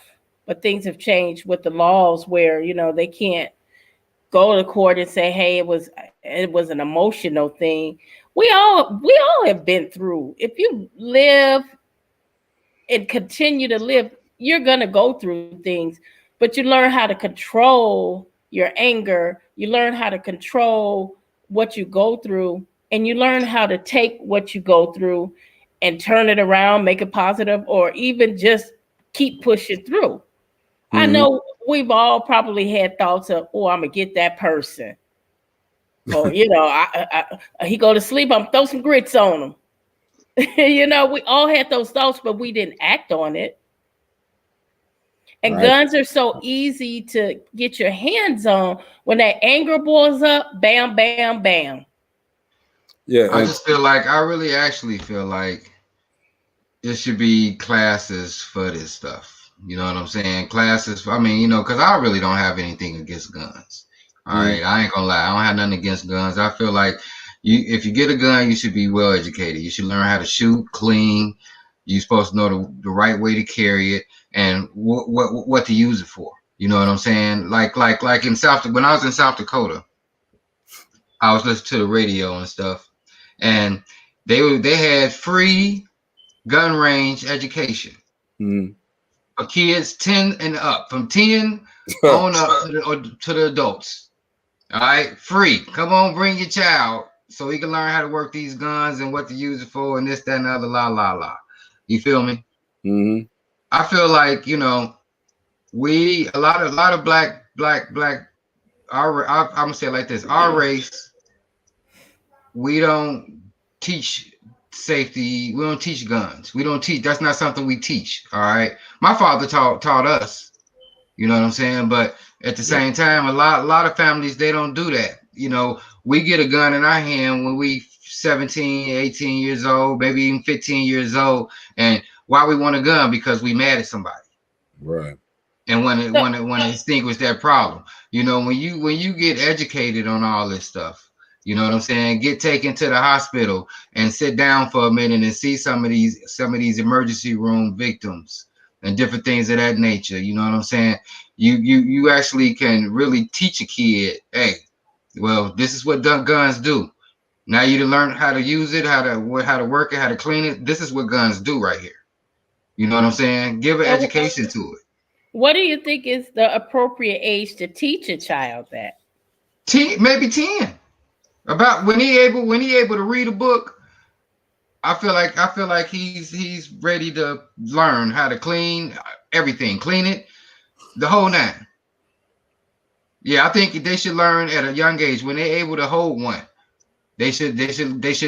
But things have changed with the laws where, you know, they can't go to court and say, hey, it was an emotional thing. We all have been through. If you live and continue to live, you're gonna go through things, but you learn how to control your anger, you learn how to control what you go through, and you learn how to take what you go through and turn it around, make it positive, or even just keep pushing through. Mm-hmm. I know we've all probably had thoughts of, oh, I'm gonna get that person. Or, you know, he go to sleep, I'm throw some grits on him. You know, we all had those thoughts, but we didn't act on it. And guns are so easy to get your hands on. When that anger boils up, bam, bam, bam. Yeah, I just feel like I really actually feel like there should be classes for this stuff. You know what I'm saying? Classes. I mean, you know, because I really don't have anything against guns. All right, I ain't gonna lie. I don't have nothing against guns. I feel like if you get a gun, you should be well educated. You should learn how to shoot, clean. You're supposed to know the right way to carry it and what to use it for. You know what I'm saying? Like in when I was in South Dakota, I was listening to the radio and stuff, and they had free gun range education for kids 10 and up, from 10 on up to the adults. All right, free. Come on, bring your child so he can learn how to work these guns and what to use it for, and this, that, and the other, la la la. You feel me? Mm-hmm. I feel like, you know, a lot of black. I'm gonna say it like this: our race, we don't teach safety. We don't teach guns. We don't teach. That's not something we teach. All right. My father taught us. You know what I'm saying? But at the same time, a lot of families, they don't do that. You know, we get a gun in our hand when we 17, 18 years old, maybe even 15 years old. And why we want a gun? Because we mad at somebody. Right. And want to extinguish that problem. You know, when you get educated on all this stuff, you know what I'm saying? Get taken to the hospital and sit down for a minute and see some of these emergency room victims and different things of that nature. You know what I'm saying? You actually can really teach a kid, hey, well, this is what guns do. Now you learn how to use it, how to work it, how to clean it. This is what guns do right here. You know what I'm saying? Give an education to it. What do you think is the appropriate age to teach a child that? Maybe 10. About when he able to read a book, I feel like he's ready to learn how to clean everything, clean it, the whole nine. Yeah, I think they should learn at a young age when they're able to hold one. They should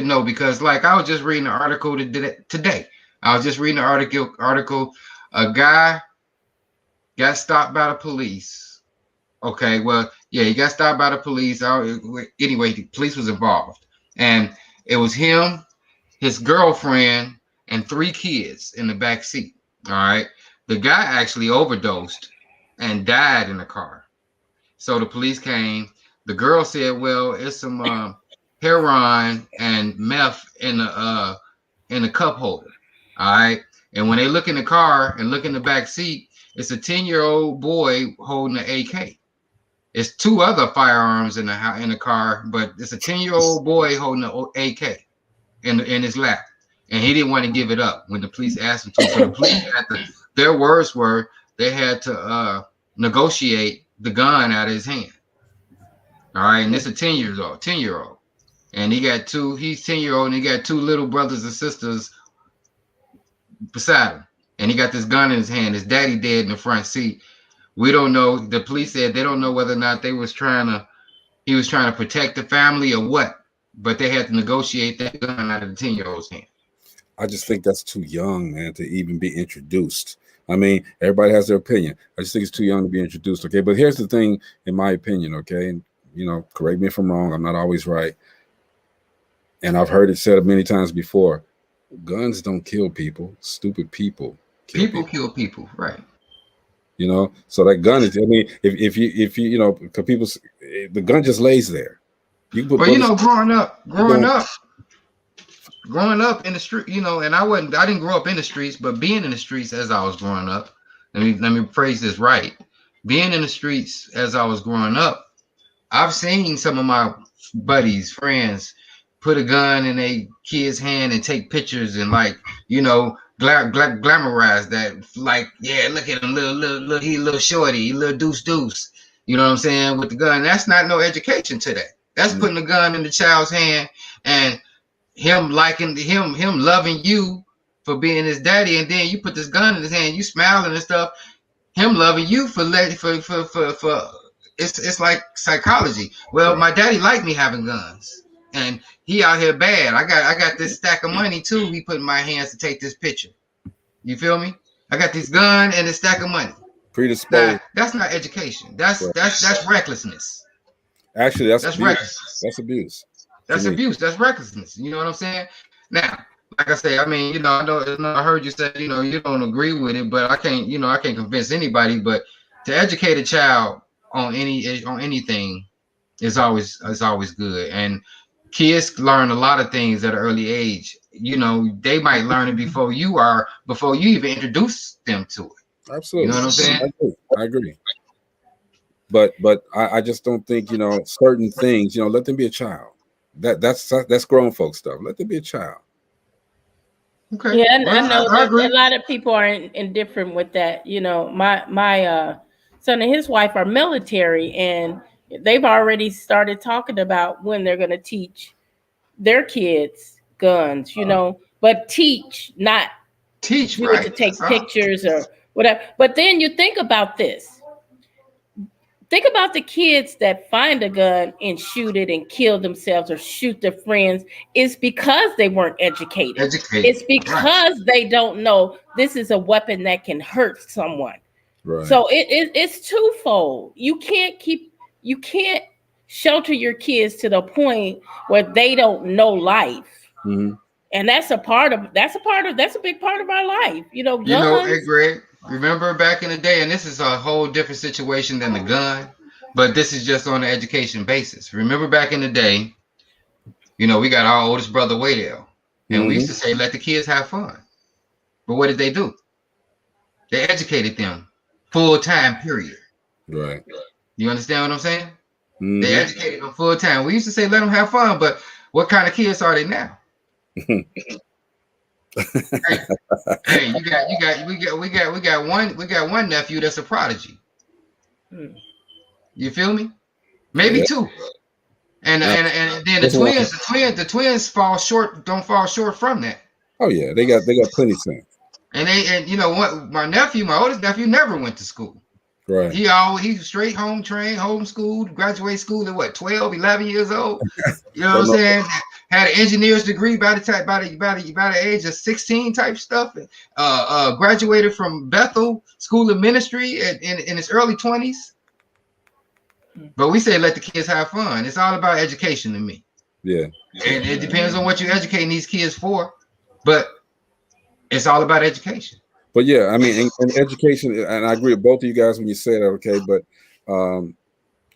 know, because like I was just reading an article today. I was just reading an article. A guy got stopped by the police. Okay, well, yeah, he got stopped by the police. Anyway, the police was involved, and it was him, his girlfriend, and 3 kids in the back seat. All right, the guy actually overdosed and died in the car. So the police came. The girl said, "Well, it's some heroin and meth in the cup holder." All right, and when they look in the car and look in the back seat, it's a 10-year-old boy holding an AK. It's 2 other firearms in the car, but it's a 10-year-old boy holding an AK in his lap, and he didn't want to give it up when the police asked him to. So the police their words were they had to negotiate the gun out of his hand. All right, and it's a 10-year-old, and he's 10-year-old, and he got 2 little brothers and sisters beside him, and he got this gun in his hand. His daddy dead in the front seat. We don't know. The police said they don't know whether or not he was trying to protect the family or what, but they had to negotiate that gun out of the 10-year-old's hand. I just think that's too young, man, to even be introduced. I mean, everybody has their opinion. I just think it's too young to be introduced. Okay, but here's the thing, in my opinion. Okay, and correct me if I'm wrong. I'm not always right. And I've heard it said many times before, guns don't kill people. Stupid people kill people. Kill people, right? So that gun is, I mean, if you because people, the gun just lays there. Well, growing up in the street, and I didn't grow up in the streets, but being in the streets as I was growing up, let me phrase this right. Being in the streets as I was growing up, I've seen some of my buddies, friends, put a gun in a kid's hand and take pictures and glamorize that, like, yeah, look at him, little, he little shorty, little deuce, you know what I'm saying, with the gun. That's not no education to that. That's putting a gun in the child's hand and him liking him loving you for being his daddy, and then you put this gun in his hand, you smiling and stuff. Him loving you for it's like psychology. Well, my daddy liked me having guns, and he out here bad. I got this stack of money too. He put in my hands to take this picture. You feel me? I got this gun and a stack of money. Predisposed. That's not education. That's recklessness. Actually, that's abuse. Recklessness. That's abuse. That's abuse. That's recklessness. You know what I'm saying? Now, like I say, I mean, I heard you say, you don't agree with it, but I can't convince anybody. But to educate a child on anything is always good. And kids learn a lot of things at an early age. They might learn it before you even introduce them to it. Absolutely. You know what I'm saying? I agree. But I just don't think, certain things, let them be a child. That's grown folk stuff. Let them be a child. Okay. Yeah, I know I agree. A lot of people are indifferent with that. My son and his wife are military, and they've already started talking about when they're going to teach their kids guns, but not teach right. To take pictures or whatever. But then you think about this. Think about the kids that find a gun and shoot it and kill themselves or shoot their friends. It's because they weren't educated. It's because they don't know this is a weapon that can hurt someone. Right. So it's twofold. You can't shelter your kids to the point where they don't know life. Mm-hmm. And that's a big part of our life. Guns. Hey Greg, remember back in the day, and this is a whole different situation than the gun, but this is just on an education basis. Remember back in the day, we got our oldest brother Waydell, and we used to say, let the kids have fun. But what did they do? They educated them full time, period. Right. You understand what I'm saying? Mm-hmm. They educated them full time. We used to say, let them have fun, but what kind of kids are they now? Hey, we got one nephew that's a prodigy. You feel me? Maybe two. And then the twins don't fall short from that. Oh yeah, they got plenty of sense. And you know what? My oldest nephew, never went to school. Right. He straight home trained, homeschooled, graduated school at what, 12, 11 years old. You know what I'm saying? Had an engineer's degree by the age of 16 type stuff. Graduated from Bethel School of Ministry in his early 20s. But we say let the kids have fun. It's all about education to me. Yeah. And it depends on what you're educating these kids for, but it's all about education. But yeah, I mean, in education, and I agree with both of you guys when you say that, okay, but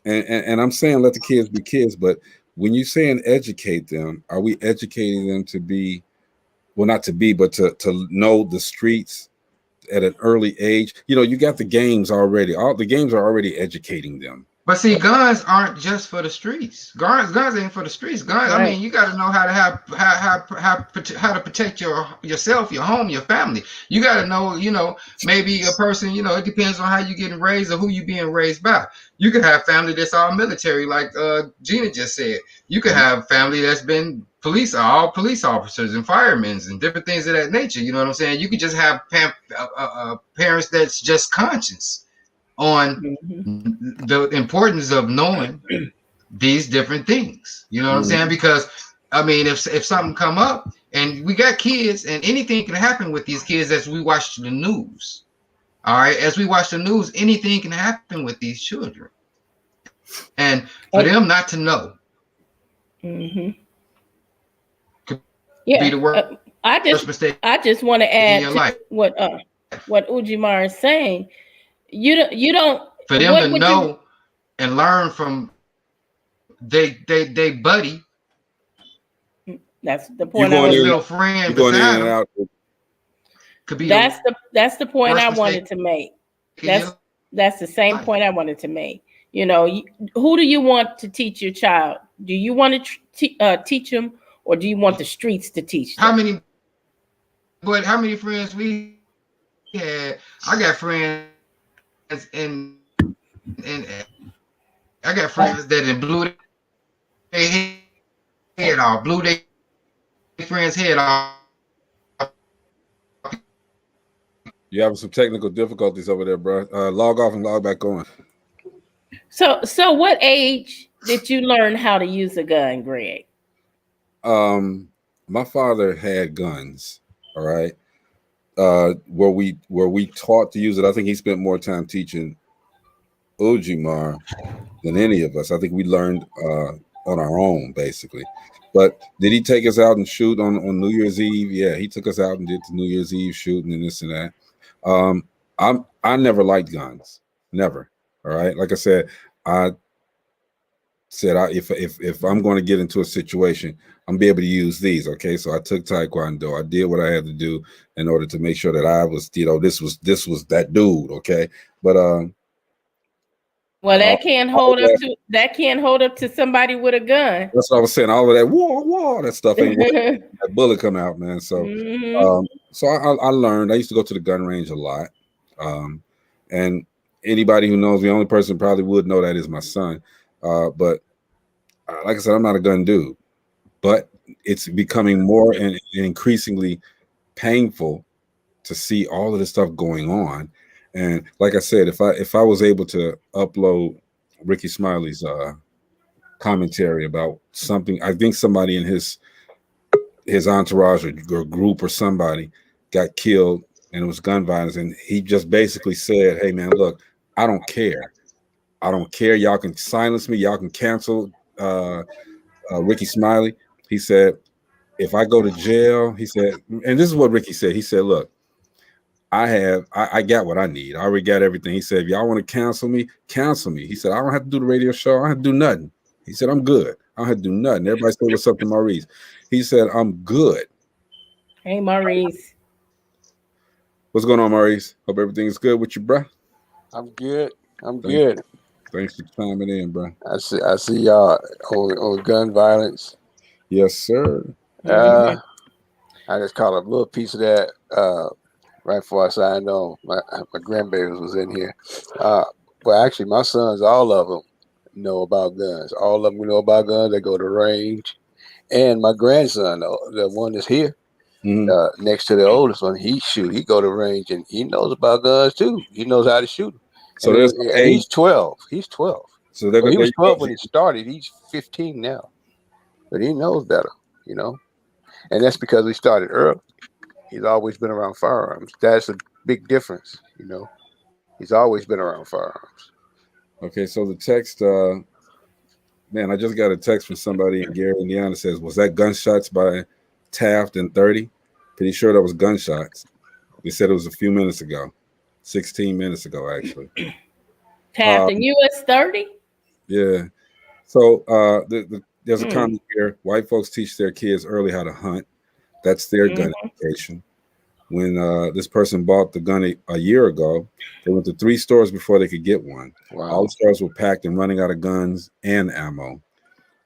and I'm saying let the kids be kids, but when you saying educate them, are we educating them to be, well, not to be, but to know the streets at an early age? You got the games already. All the games are already educating them. But see, guns aren't just for the streets. Guns ain't for the streets. Guns, right. I mean, you got to know how to protect yourself, your home, your family. You got to know, maybe a person, it depends on how you getting raised or who you being raised by. You could have family that's all military, like Gina just said. You could have family that's been all police officers and firemen and different things of that nature. You know what I'm saying? You could just have parents that's just conscious on the importance of knowing these different things. You know what I'm saying? Because I mean, if something come up and we got kids and anything can happen with these kids as we watch the news. All right, as we watch the news, anything can happen with these children. And for them not to know, could be the worst mistake. I just want to add your to life. what Ujimar is saying. You don't For them to know and learn from they buddy. That's the point I was little friend. You're going in and out. Could be that's the point I wanted to make. That's the same point I wanted to make. You know, who do you want to teach your child? Do you want to teach them, or do you want the streets to teach them? How many friends we had? I got friends and I got friends that blew their head off, blew their friend's head off. You're having some technical difficulties over there, bro. Log off and log back on. So what age did you learn how to use a gun, Greg? My father had guns, all right. Where we taught to use it. I think he spent more time teaching Ujimar than any of us. I think we learned on our own, basically. But did he take us out and shoot on New Year's Eve? Yeah, he took us out and did the New Year's Eve shooting and this and that. I never liked guns, never. All right, like I said, if I'm going to get into a situation, I'm be able to use these. Okay, so I took Taekwondo. I did what I had to do in order to make sure that I was, this was that dude. Okay, but well, that can't hold up to somebody with a gun. That's what I was saying. All of that war, that stuff ain't that bullet come out, man. So, so I learned. I used to go to the gun range a lot, and anybody who knows me, the only person probably would know that is my son. But like I said, I'm not a gun dude. But it's becoming more and increasingly painful to see all of this stuff going on. And like I said, if I was able to upload Ricky Smiley's commentary about something, I think somebody in his entourage or group or somebody got killed and it was gun violence, and he just basically said, "Hey man, look, I don't care. I don't care. Y'all can silence me. Y'all can cancel Ricky Smiley." He said, "If I go to jail," he said, and this is what Ricky said. He said, "Look, I got what I need. I already got everything." He said, "If y'all want to cancel me, cancel me." He said, "I don't have to do the radio show. I don't have to do nothing." He said, "I'm good. I don't have to do nothing." Everybody said, "What's up to Maurice?" He said, "I'm good." Hey, Maurice. What's going on, Maurice? Hope everything's good with you, bro. I'm good. Good. Thanks for chiming in, bro. I see y'all on gun violence. Yes, sir. I just caught a little piece of that right before I signed on. My grandbabies was in here. Well, actually, my sons, all of them know about guns. All of them know about guns. They go to range. And my grandson, the one that's here, next to the oldest one, he go to range, and he knows about guns too. He knows how to shoot them. So he's 12. He's 12. So he was 12 when he started. He's 15 now, but he knows better, you know. And that's because we started early. He's always been around firearms. That's a big difference, you know. He's always been around firearms. Okay, so the text, man, I just got a text from somebody in Gary, Indiana. Says, "Was that gunshots by Taft in 30? Pretty sure that was gunshots." They said it was a few minutes ago, 16 minutes ago, actually. Taft in US 30? Yeah. So there's a comment here. White folks teach their kids early how to hunt. That's their gun education. When this person bought the gun a year ago, they went to 3 stores before they could get one. Wow. All the stores were packed and running out of guns and ammo.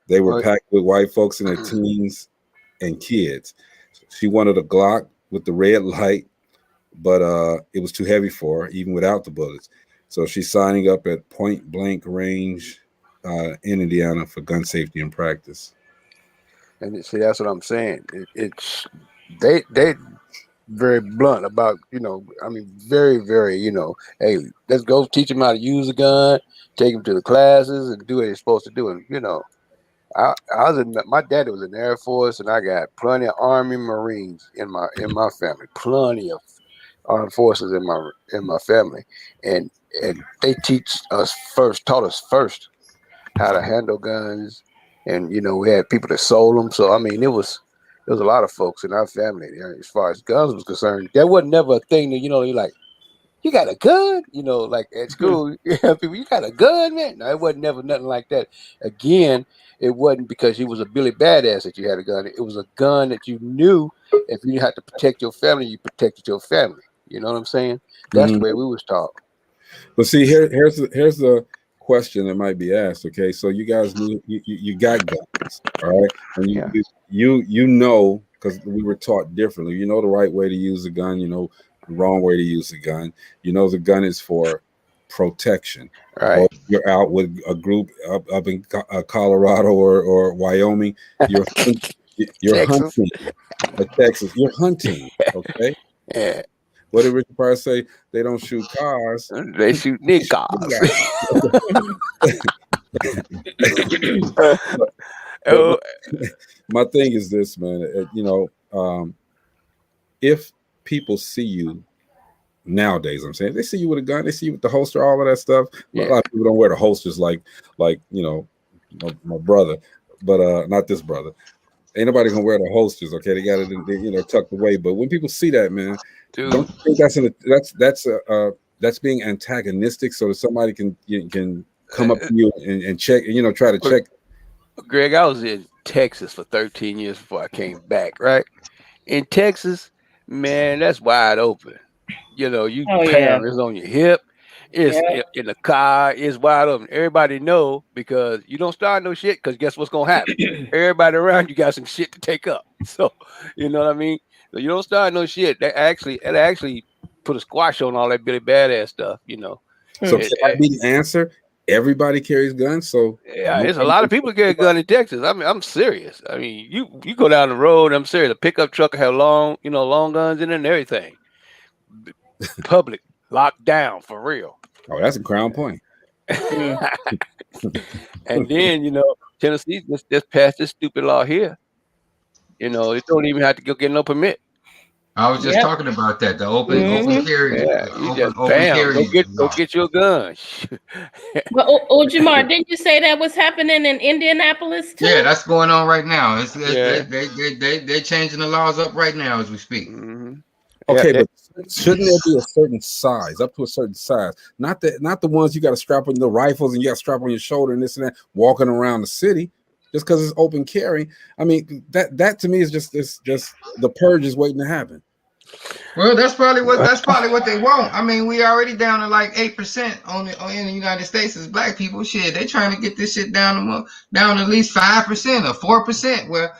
They were packed with white folks in their teens and kids. She wanted a Glock with the red light, but it was too heavy for her, even without the bullets. So she's signing up at point blank range in Indiana for gun safety and practice. And see, that's what I'm saying. It's they very blunt about, you know, I mean, very, very, you know, hey, let's go teach them how to use a gun, take them to the classes and do what they're supposed to do. And, you know, my daddy was in the Air Force, and I got plenty of Army Marines in my family, plenty of armed forces in my family. And they taught us first how to handle guns, and we had people that sold them. So I mean, there was a lot of folks in our family as far as guns was concerned. There wasn't never a thing that you're like, you got a gun, like at school, people, you got a gun, man. No, it wasn't never nothing like that. Again, it wasn't because you was a Billy Badass that you had a gun. It was a gun that you knew if you had to protect your family, you protected your family. You know what I'm saying? That's the way we was taught. But see, here's the question that might be asked. Okay, so you guys knew you got guns, all right, and you know, because we were taught differently. You know the right way to use a gun. You know the wrong way to use a gun. You know the gun is for protection. Right. Or you're out with a group up in Colorado or Wyoming. You're hunting. Or Texas. You're hunting. Okay. Yeah. What did Richard Pryor say? They don't shoot cars. They shoot niggas. My thing is this, man. If people see you nowadays, I'm saying they see you with a gun, they see you with the holster, all of that stuff. Yeah. A lot of people don't wear the holsters like my brother, but not this brother. Ain't nobody gonna wear the holsters. Okay, they got it, tucked away. But when people see that, man, dude, don't you think that's being antagonistic, so that somebody can come up to you and check, try to check. Greg, I was in Texas for 13 years before I came back. Right in Texas, man, that's wide open. It's on your hip. It's in the car. It's wide open. Everybody know because you don't start no shit. Because guess what's gonna happen? Everybody around you got some shit to take up. So you know what I mean. So you don't start no shit. It actually put a squash on all that Billy Badass stuff. So can that be the answer? Everybody carries guns. So yeah, there's a lot of people carry a gun in Texas. I mean, I'm serious. I mean, you go down the road. I'm serious. A pickup truck will have long guns in it and everything. Public locked down for real. Oh, that's a Crown Point. And then Tennessee just passed this stupid law here. It don't even have to go get no permit. I was just talking about that. The open carry. Yeah, go get your gun. Well, Jamar, didn't you say that was happening in Indianapolis too? Yeah, that's going on right now. They're changing the laws up right now as we speak. Mm-hmm. Okay, but shouldn't there be a certain size, up to a certain size? Not the ones you got to strap on the rifles and you got to strap on your shoulder and this and that, walking around the city just because it's open carry. I mean, that to me is just the purge is waiting to happen. Well, that's probably what they want. I mean, we already down to like 8% in the United States as black people. Shit, they trying to get this shit down to at least 5% or 4%. Well,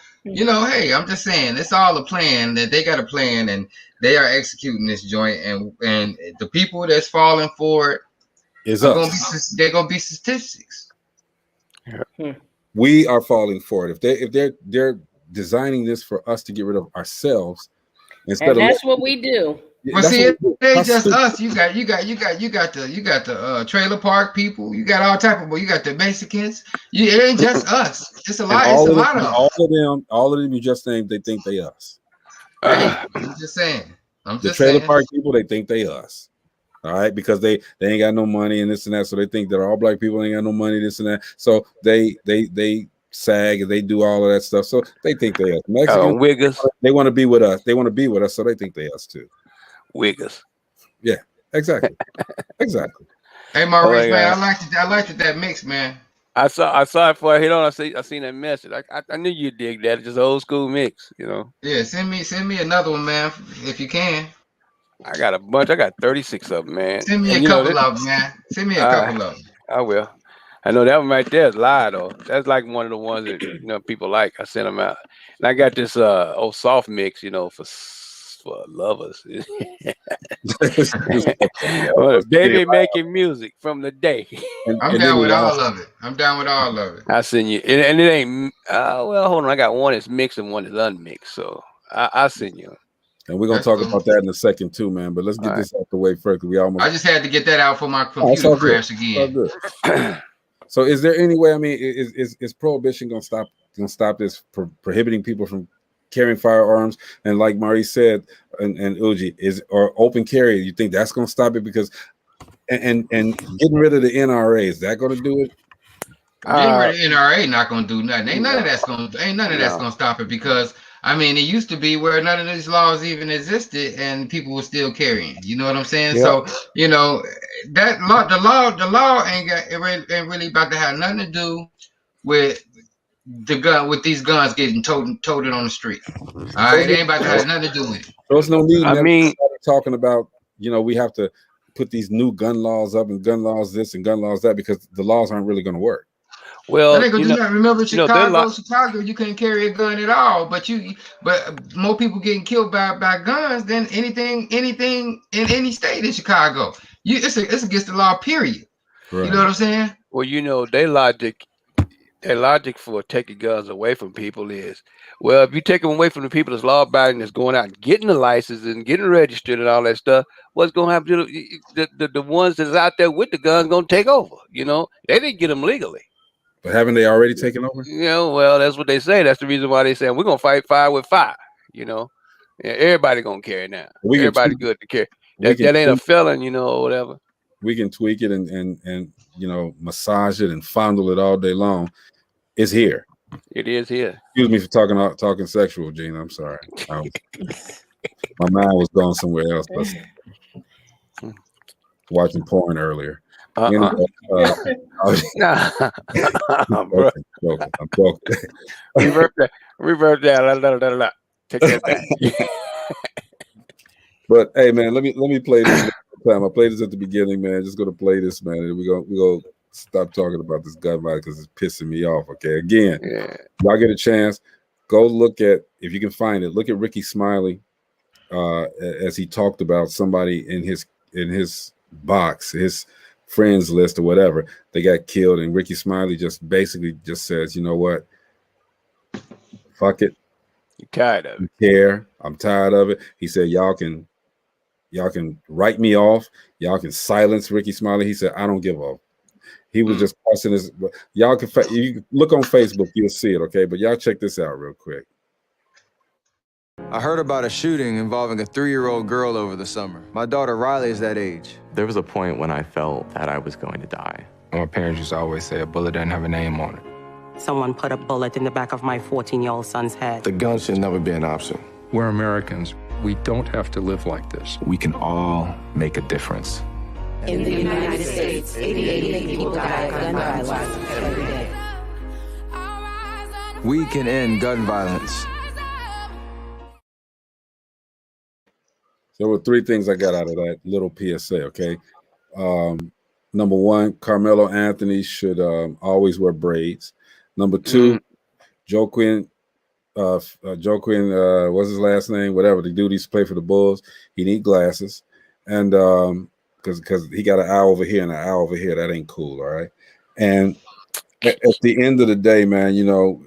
hey, I'm just saying, it's all a plan. That they got a plan and they are executing this joint, and the people that's falling for it they're gonna be statistics. We are falling for it. If they're designing this for us to get rid of ourselves, instead and that's what we do. Well, see, it ain't just us. You got the trailer park people. You got all type of. You got the Mexicans. It ain't just us. It's a lot. It's a lot of them. All of them you just named. They think they us. I'm just saying. The trailer park people, they think they us. All right, because they ain't got no money and this and that, so they think that all black people ain't got no money, this and that. So they sag and they do all of that stuff. So they think they us. Mexicans, wiggers. They want to be with us. They want to be with us, so they think they us too. Wiggers. Yeah, exactly. Exactly. Hey, Maurice, man, I liked that mix, man. I saw it before I hit on. I seen that message. I knew you'd dig that. It's just old school mix, Yeah, send me another one, man, if you can. I got a bunch. I got 36 of them, man. Send me a couple of them, man. Send me a couple of them. I will. I know that one right there is live though. That's like one of the ones that people like. I sent them out, and I got this old soft mix, for lovers. Baby making music from the day. I'm down with all of it. I send you, and it ain't. Well, hold on. I got one that's mixed and one that's unmixed. So I send you. And we're gonna talk about that in a second too, man. But let's get this out the way first. I just had to get that out for my computer crash again. So, is there any way? I mean, is prohibition gonna stop this prohibiting people from carrying firearms? And like Maurice said, and Uji or open carry. You think that's gonna stop it? Because and getting rid of the NRA, is that gonna do it? The NRA not gonna do nothing. Ain't none of that's gonna No. stop it, because I mean, it used to be where none of these laws even existed and people were still carrying. You know what I'm saying? Yep. So, you know, that law, the law ain't really about to have nothing to do with with these guns getting toted on the street. All right, it ain't about to have nothing to do with it. There's no need. I mean, talking about, you know, we have to put these new gun laws up and gun laws this and gun laws that, because the laws aren't really going to work. well, That ain't gonna do nothing. Remember, Chicago, Chicago, you couldn't carry a gun at all. But more people getting killed by guns than anything in any state in Chicago. It's against the law, period. Right. You know what I'm saying? well, you know, their logic for taking guns away from people is, well, if you take them away from the people that's law-abiding, that's going out and getting the license and getting registered and all that stuff, what's going to happen to the ones that's out there with the guns going to take over? You know, they didn't get them legally. But haven't they already taken over? You know, well, that's what they say. That's the reason why they say we're going to fight fire with fire. You know, everybody going to carry now. Everybody good to carry. That ain't a felon, you know, or whatever. We can tweak it and you know, massage it and fondle it all day long. It's here. It is here. Excuse me for talking sexual, Gina. I'm sorry. My mind was going somewhere else. But watching porn earlier. Anyway, I'm joking. Revert that. Take that back. But hey, man, let me play this time. I played this at the beginning, man. Just gonna play this, man. And we go stop talking about this gun violence because it's pissing me off. Okay, again, y'all get a chance, go look at, if you can find it. Look at Ricky Smiley as he talked about somebody in his box, his friends list or whatever. They got killed, and Ricky Smiley just basically just says, you know what? Fuck it. You tired of it? Care. I'm tired of it. He said, y'all can write me off. Y'all can silence Ricky Smiley. He said, I don't give a. He was just cussing his. Y'all can you look on Facebook, you'll see it, okay? But y'all check this out real quick. I heard about a shooting involving a 3-year-old girl over the summer. My daughter Riley is that age. There was a point when I felt that I was going to die. My parents used to always say a bullet doesn't have a name on it. Someone put a bullet in the back of my 14-year-old son's head. The gun should never be an option. We're Americans. We don't have to live like this. We can all make a difference. In the United States, 88 people die of gun violence every day. We can end gun violence. There were 3 things I got out of that little PSA, okay? Number 1, Carmelo Anthony should always wear braids. Number 2, Joaquin, what's his last name? Whatever, the dude used to play for the Bulls. He need glasses. And because he got an eye over here and an eye over here. That ain't cool, all right? And at the end of the day, man, you know,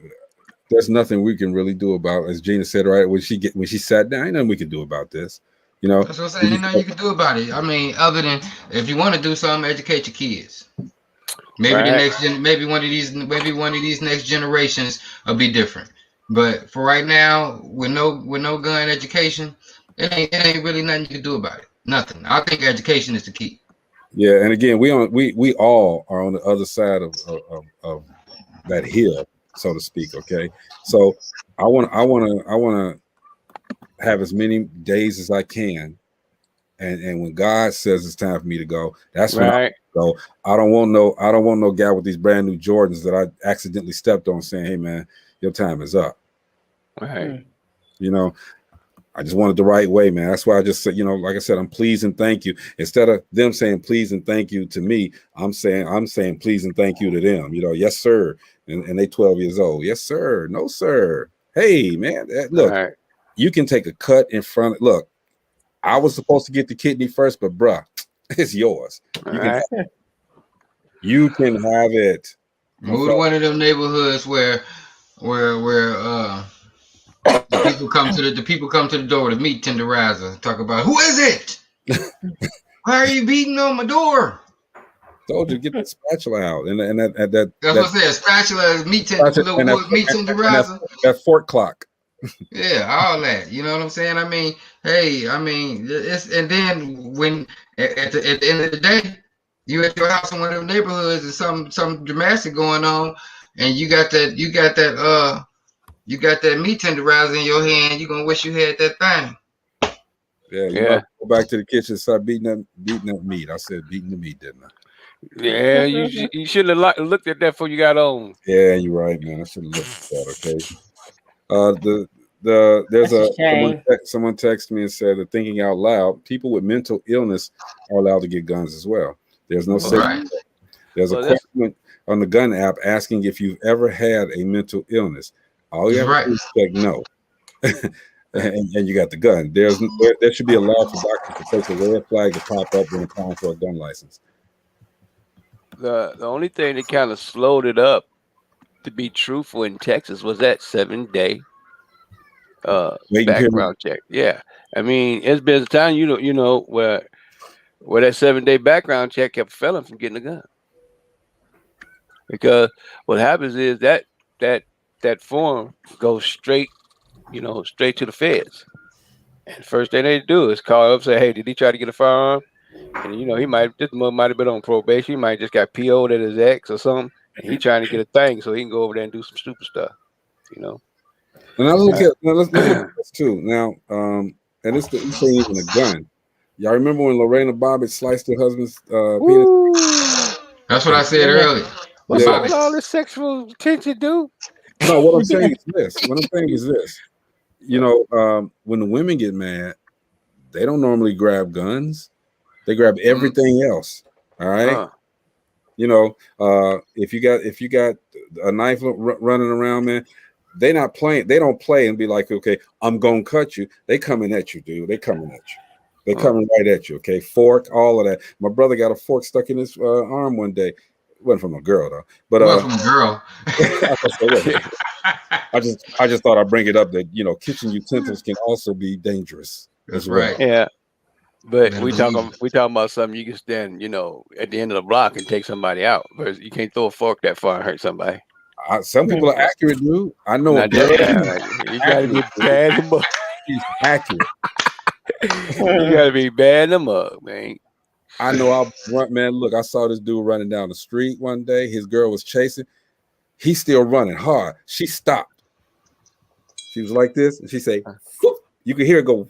there's nothing we can really do about, as Gina said, right? When she sat down, ain't nothing we can do about this. You know, that's what I'm saying. Ain't nothing you can do about it. I mean, other than if you want to do something, educate your kids. Maybe maybe one of these next generations will be different. But for right now, with no gun education, it ain't really nothing you can do about it. Nothing. I think education is the key. Yeah, and again, we all are on the other side of that hill, so to speak. Okay, so I want to have as many days as I can, and when God says it's time for me to go, that's when I go. I don't want no guy with these brand new Jordans that I accidentally stepped on saying, "Hey man, your time is up." Right. You know, I just want it the right way, man. That's why I just said, you know, like I said, I'm please and thank you. Instead of them saying please and thank you to me, I'm saying please and thank you to them. You know, yes sir, and they 12 years old. Yes sir, no sir. Hey man, look. You can take a cut in front. Look, I was supposed to get the kidney first, but bruh, it's yours. You can have it. Move to one of them neighborhoods where the people come to the door, the meat tenderizer, talk about, who is it? Why are you beating on my door? Told you, get that spatula out, and that's what I said. Spatula, meat tenderizer, that fork clock. Yeah, all that. You know what I'm saying? I mean, it's, and then when at the end of the day, You at your house in one of them neighborhoods and something dramatic going on, and you got that meat tenderizer in your hand. You're gonna wish you had that thing. Yeah, you might go back to the kitchen and start beating that meat. I said beating the meat, didn't I? Yeah, you should have looked at that before you got on. Yeah, you're right, man. I should have looked at that. Okay. There's someone texted me and said that thinking out loud, people with mental illness are allowed to get guns as well. There's no safety. There's a question on the gun app asking if you've ever had a mental illness. All you have to do is check no. and you got the gun. There should be a law for doctors to place a red flag to pop up when applying for a gun license. The only thing that kind of slowed it up, to be truthful, in Texas was that 7-day background check. Yeah, I mean, it's been a time you know where that 7-day background check kept a felon from getting a gun, because what happens is that form goes straight to the feds, and first thing they do is call up and say, hey, did he try to get a firearm? And he might have been on probation. He might just got PO'd at his ex or something, and he trying to get a thing so he can go over there and do some stupid stuff. And I look at let's look at this too now. And this ain't even a gun. Y'all remember when Lorena Bobbitt sliced her husband's penis? That's what I said earlier. What's up with all this sexual attention, dude? No, what I'm saying is this. When the women get mad, they don't normally grab guns. They grab everything else. All right. If you got a knife running around, man, they not playing. They don't play and be like, okay, I'm gonna cut you. They coming at you, dude. They coming at you. They coming right at you. Okay, fork, all of that. My brother got a fork stuck in his arm one day. It wasn't from a girl though, but from a girl. I just thought I'd bring it up that kitchen utensils can also be dangerous. That's right. Yeah. But we talking about something you can stand, at the end of the block and take somebody out. But you can't throw a fork that far and hurt somebody. Some people are accurate, dude. I know. You gotta be bad them up. He's accurate. You gotta be bad them up, man. I know. I'll run, man. Look, I saw this dude running down the street one day. His girl was chasing. He's still running hard. She stopped. She was like this, and she say, "Whoop." You could hear it go.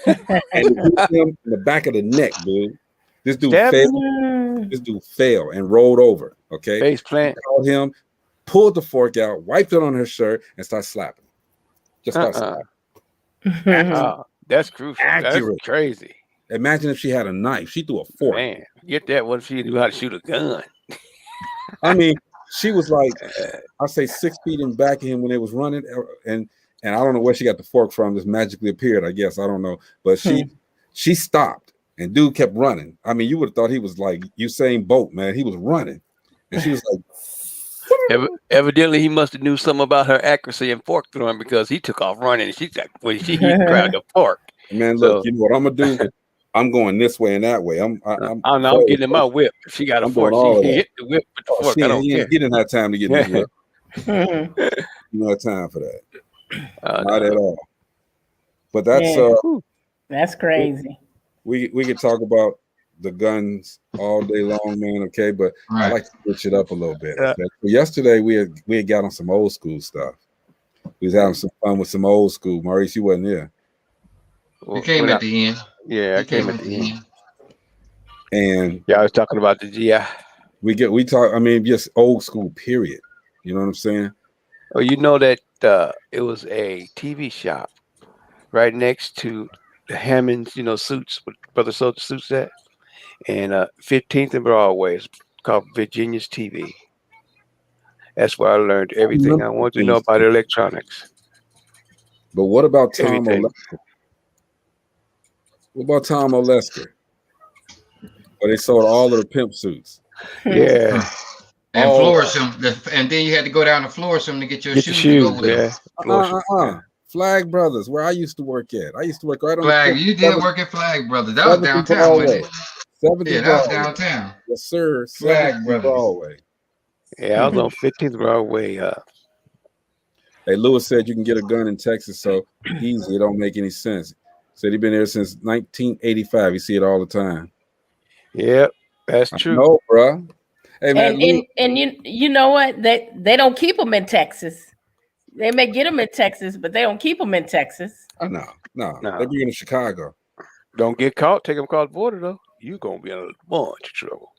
And hit him in the back of the neck, dude. This dude fell and rolled over. Okay, face plant. Called him, pulled the fork out, wiped it on her shirt, and started slapping. Just start slapping. That's crucial. Accurate. That's crazy. Imagine if she had a knife. She threw a fork. Man, get that. What if she knew how to shoot a gun? I mean, she was like, I say 6 feet in back of him when they was running, and I don't know where she got the fork from. Just magically appeared, I guess. I don't know, but she stopped, and dude kept running. I mean, you would have thought he was like Usain Bolt, man. He was running, and she was like, evidently he must have knew something about her accuracy and fork throwing, because he took off running. And she's like, when she grabbed the fork. Man, look, you know what I'm gonna do? I'm going this way and that way. I'm getting in my whip. If she got a fork, she hit the whip with the fork. I don't care. He didn't have time to get in the whip. You don't have time for that. Not at all. But that's crazy. We could talk about the guns all day long, man. Okay, but I like to switch it up a little bit. Okay? Yesterday we had got on some old school stuff. We was having some fun with some old school. Maurice, you wasn't there. You came at the end. Yeah, I came at the end. And I was talking about the GI. We talk. I mean, just old school. Period. You know what I'm saying? Oh, you know that it was a TV shop right next to the Hammond's, suits, with Brother Soldier suits at, and 15th and Broadway. It's called Virginia's TV. That's where I learned everything I wanted to know about electronics. But what about Tom Olesker? What about Tom Olesker? Where they sold all of the pimp suits. Yeah. And Florissant, and then you had to go down to Florissant to get your shoes. Flag Brothers, where I used to work at. I used to work right on Flag. You did work at Flag Brothers. That was downtown, wasn't it? Yeah, that was downtown. Yes, sir. Flag Brothers. Broadway. Yeah, I was on 15th Broadway. Hey, Lewis said you can get a gun in Texas so easy. It don't make any sense. Said he's been there since 1985. You see it all the time. Yep. That's true. No, bro. Hey man, And you know what? They don't keep them in Texas. They may get them in Texas, but they don't keep them in Texas. oh, no. They bring them to Chicago. Don't get caught. Take them across the border though. You're gonna be in a bunch of trouble.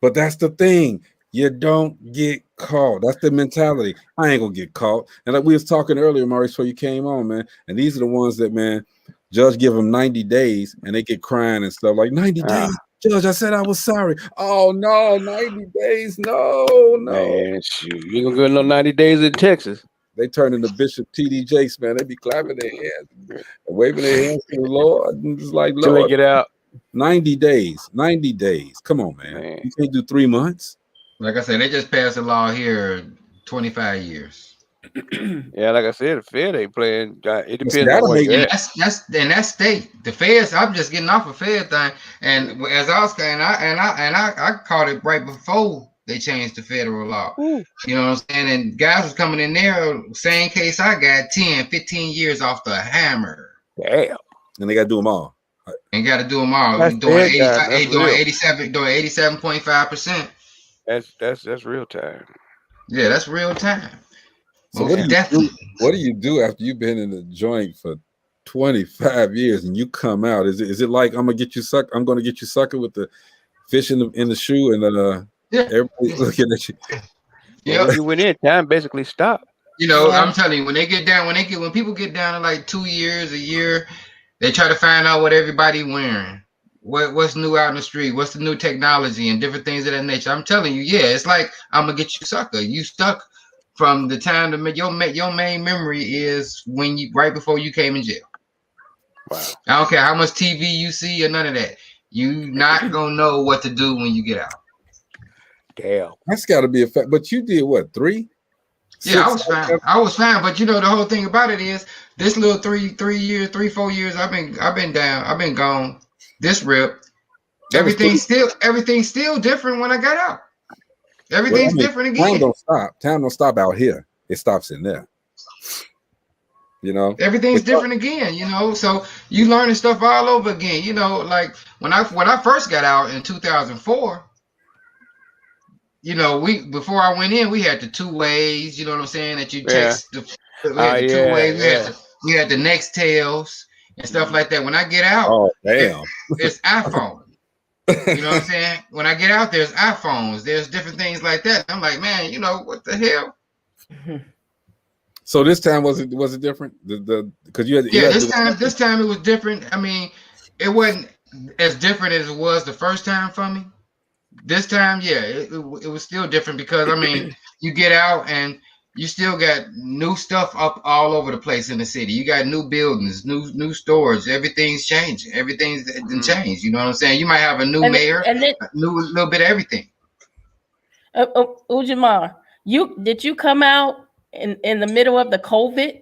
But that's the thing. You don't get caught. That's the mentality. I ain't gonna get caught. And like we was talking earlier, Maurice, before you came on, man. And these are the ones that, man, judge give them 90 days and they get crying and stuff like 90 days. Judge, I said I was sorry. Oh no, 90 days. No. Man, shoot. You ain't gonna get no 90 days in Texas. They turn into Bishop T.D. Jakes, man. They be clapping their hands and waving their hands to the Lord. And it's like, Till Lord, they get out. 90 days. 90 days. Come on, man. You can't do 3 months. Like I said, they just passed a law here 25 years. Yeah, like I said, the Fed ain't playing. It depends on what you're at. That's state. The Feds. I'm just getting off a Fed thing, and as I was saying, I caught it right before they changed the federal law. Ooh. You know what I'm saying? And guys was coming in there, same case I got 10, 15 years off the hammer. Damn. And they got to do them all. And got to do them all. That's Doing dead, doing 87.5%. That's real time. Yeah, that's real time. So what do you do after you've been in the joint for 25 years and you come out? Is it like I'm gonna get you sucker with the fish in the shoe and everybody's looking at you? Yeah, you went in, time basically stopped. You know, I'm telling you, when people get down to like 2 years, a year, they try to find out what everybody wearing. What's new out in the street? What's the new technology and different things of that nature? I'm telling you, yeah, it's like I'm gonna get you sucker. You stuck from the time your main memory is when right before you came in jail. Wow. I don't care how much TV you see or none of that. You not gonna know what to do when you get out. Damn. That's got to be a fact. But you did what, 3? Yeah, I was fine. I was fine, but you know the whole thing about it is this little 4 years I've been down. I've been gone. This rip. Everything's still different when I got out. Everything's different again. Time don't stop out here. It stops in there. You know, everything's different again. You know, so you learning stuff all over again. You know, like when I first got out in 2004. You know, before I went in, we had the 2 ways. You know what I'm saying? That you text the 2 ways. We had the next tails and stuff like that. When I get out, oh damn, it's iPhone. You know what I'm saying? When I get out, there's iPhones. There's different things like that. I'm like, man, you know what the hell? So this time was it different? Because you had this time it was different. I mean, it wasn't as different as it was the first time for me. This time, yeah, it was still different because I mean, you get out and you still got new stuff up all over the place in the city. You got new buildings, new stores. Everything's changing. Everything's changed. You know what I'm saying? You might have a new mayor, a little bit of everything. Ujima, did you come out in the middle of the COVID?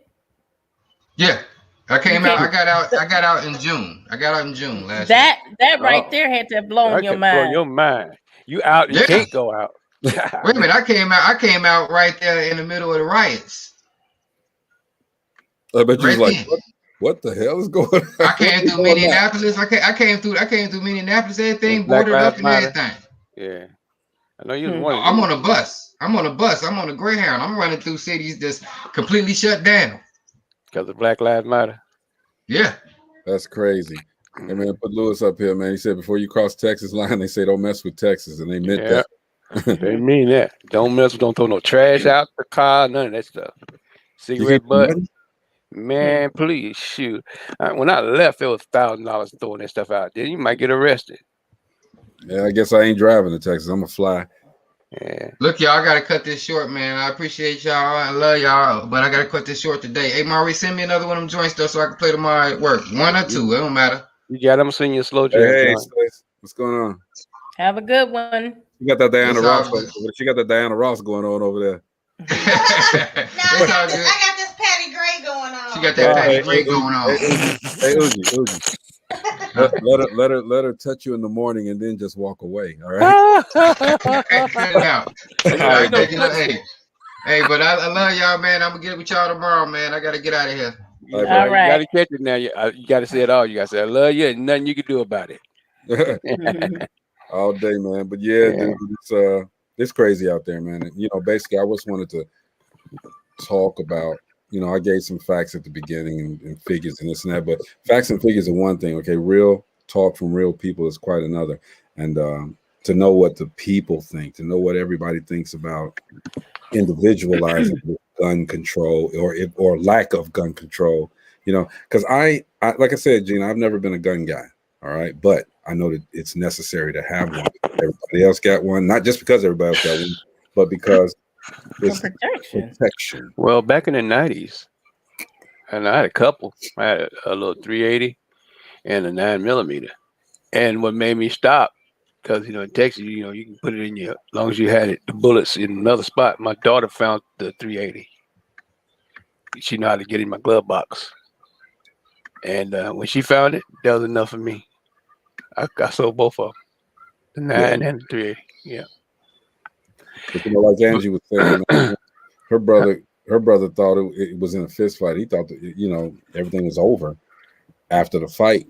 Yeah, I came out. I got out in June. I got out in June last year. That right there had to have blown your mind. Blow your mind. You out? You can't go out. Wait a minute! I came out right there in the middle of the riots. I bet you was like, what the hell is going on? I came through Minneapolis. I came through Minneapolis. Everything boarded up and everything. Yeah, I know you was one. I'm on a bus. I'm on a Greyhound. I'm running through cities that's completely shut down because of Black Lives Matter. Yeah, that's crazy. Hey man, put Lewis up here, man. He said before you cross Texas line, they say don't mess with Texas, and they meant that. They mean that. Don't throw no trash out the car, none of that stuff. Cigarette butt. Man, please shoot. When I left, it was $1,000 throwing that stuff out there. You might get arrested. Yeah, I guess I ain't driving to Texas. I'm gonna fly. Yeah. Look, y'all, I gotta cut this short, man. I appreciate y'all. I love y'all, but I gotta cut this short today. Hey, Maurice, send me another one of them joint stuff so I can play tomorrow at work. 1 or 2, it don't matter. You got them. Send you a slow jam. Hey, what's going on? Have a good one. You got that Diana Ross. She got that Diana Ross going on over there. I got this Patty Gray going on. She got that Patty Gray going on. Hey, Uzi. Let her touch you in the morning and then just walk away. All right. Hey, but I love y'all, man. I'm gonna get with y'all tomorrow, man. I gotta get out of here. All right. You gotta catch it now. You gotta say it all. You gotta say I love you and nothing you can do about it. all day, man. But yeah, dude, it's crazy out there, man. And, basically, I just wanted to talk about. I gave some facts at the beginning and figures and this and that, but facts and figures are one thing. Okay, real talk from real people is quite another. And to know what the people think, to know what everybody thinks about individualizing gun control or lack of gun control. Because I like I said, Gina, I've never been a gun guy. All right, but I know that it's necessary to have one. Everybody else got one, not just because everybody else got one, but because it's protection. Well, back in the 90s, and I had a couple. I had a little 380 and a 9mm. And what made me stop, because in Texas, you can put it in your, as long as you had it, the bullets in another spot. My daughter found the 380. She knew how to get in my glove box. And when she found it, that was enough for me. I sold both of them, the 9 and the 380. Yeah. But, like Angie was saying, her brother thought it was in a fist fight. He thought that, everything was over after the fight.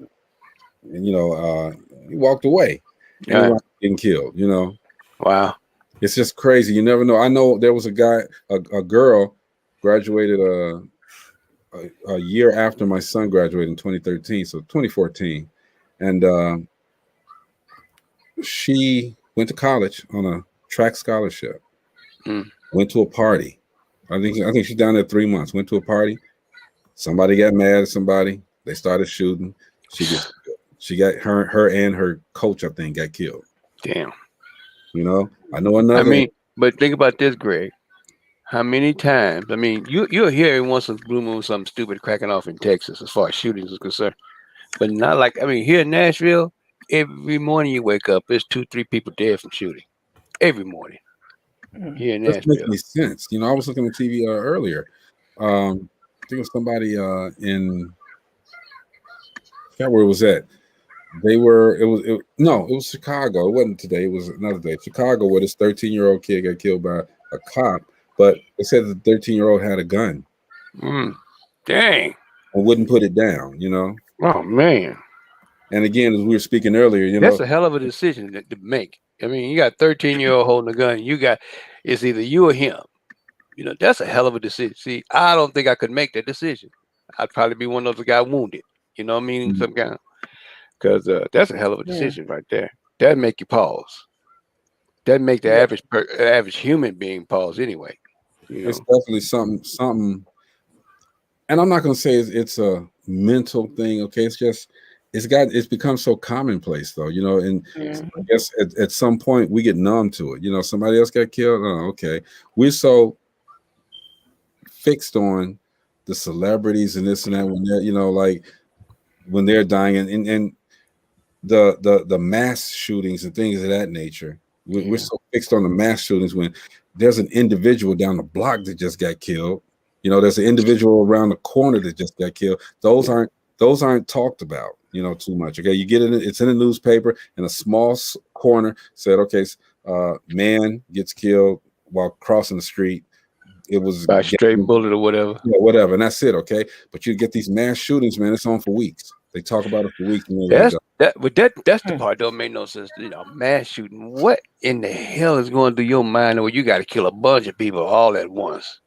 And, he walked away and he wound up getting killed, Wow. It's just crazy. You never know. I know there was a guy, a girl graduated a year after my son graduated in 2013, so 2014. And she went to college on a track scholarship, went to a party. I think she's down there 3 months, went to a party. Somebody got mad at somebody. They started shooting. She got her and her coach, I think, got killed. Damn. I know another. But think about this, Greg. How many times? You'll hear every once in a blue moon something stupid cracking off in Texas as far as shootings is concerned. But not like, here in Nashville, every morning you wake up, there's 2-3 people dead from shooting. Every morning. Here in Nashville. That makes sense. I was looking at TV earlier. I think it was somebody in, I forgot where it was at. It was Chicago. It wasn't today. It was another day. Chicago, where this 13-year-old kid got killed by a cop, but they said the 13-year-old had a gun. Dang. And wouldn't put it down, Oh, man. And again, as we were speaking earlier, that's a hell of a decision to make. You got 13-year-old holding a gun. It's either you or him. That's a hell of a decision. See, I don't think I could make that decision. I'd probably be one of those guys wounded. Some kind. Because that's a hell of a decision right there. That'd make you pause. That'd make the average human being pause anyway. It's definitely something. And I'm not going to say it's a mental thing. Okay, it's become so commonplace though. And I guess at some point we get numb to it. Somebody else got killed. Oh, okay, we're so fixed on the celebrities and this and that when they're when they're dying and the mass shootings and things of that nature. We're so fixed on the mass shootings when there's an individual down the block that just got killed. There's an individual around the corner that just got killed. Those aren't talked about, too much. Okay, you get it. It's in the newspaper in a small corner. Said, okay, man gets killed while crossing the street. It was by a stray bullet or whatever. Yeah, whatever, and that's it. Okay, but you get these mass shootings, man. It's on for weeks. They talk about it for weeks. And that's the part that don't make no sense. Mass shooting. What in the hell is going through your mind where you got to kill a bunch of people all at once?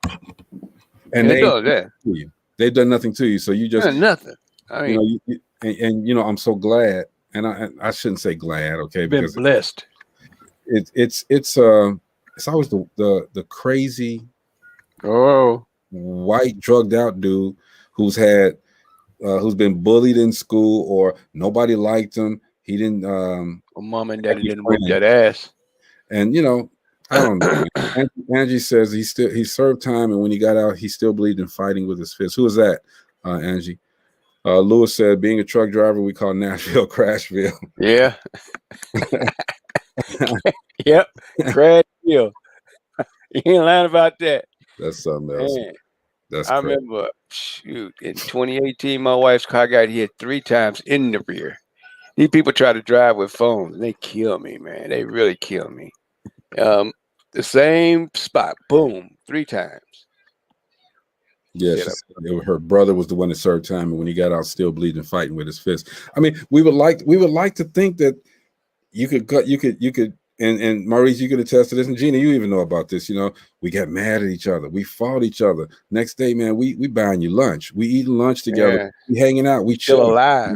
And they've done nothing to you, so you just nothing. I'm so glad, and I shouldn't say glad, okay, because been blessed. It's always the crazy, white drugged out dude who's been bullied in school or nobody liked him. He didn't. Mom and daddy didn't whip that ass. And I don't know. Angie says he served time, and when he got out, he still believed in fighting with his fists. Who is that, Angie? Lewis said, being a truck driver, we call Nashville Crashville. Yeah. Yep. Crashville. You ain't lying about that. That's something else. Man. I remember, in 2018, my wife's car got hit 3 times in the rear. These people try to drive with phones, and they kill me, man. They really kill me. The same spot, boom, 3 times. Yeah, her brother was the one that served time, and when he got out, still bleeding, fighting with his fist. We would like to think that you could, and Maurice, you could attest to this, and Gina, you even know about this. You know, we got mad at each other, we fought each other. Next day, man, we buying you lunch, we eating lunch together, Yeah. we hanging out, we Still chilling, alive.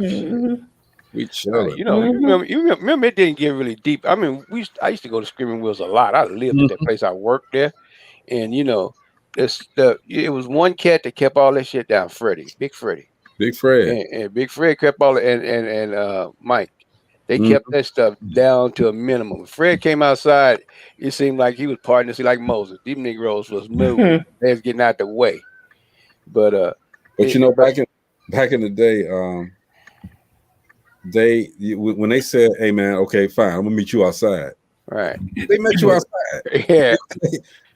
we chilling. You know, you remember it didn't get really deep. I mean, I used to go to Screaming Wheels a lot. I lived at that place. I worked there, and you know, it was one cat that kept all that shit down. Big Freddie, and Big Fred kept all and Mike. They kept that stuff down to a minimum. When Fred came outside, it seemed like he was partying like Moses. These Negroes was moving. They was getting out the way. But you know, back in the day, when they said, "Hey man, okay, fine, I'm gonna meet you outside." Right. They met you outside. Yeah.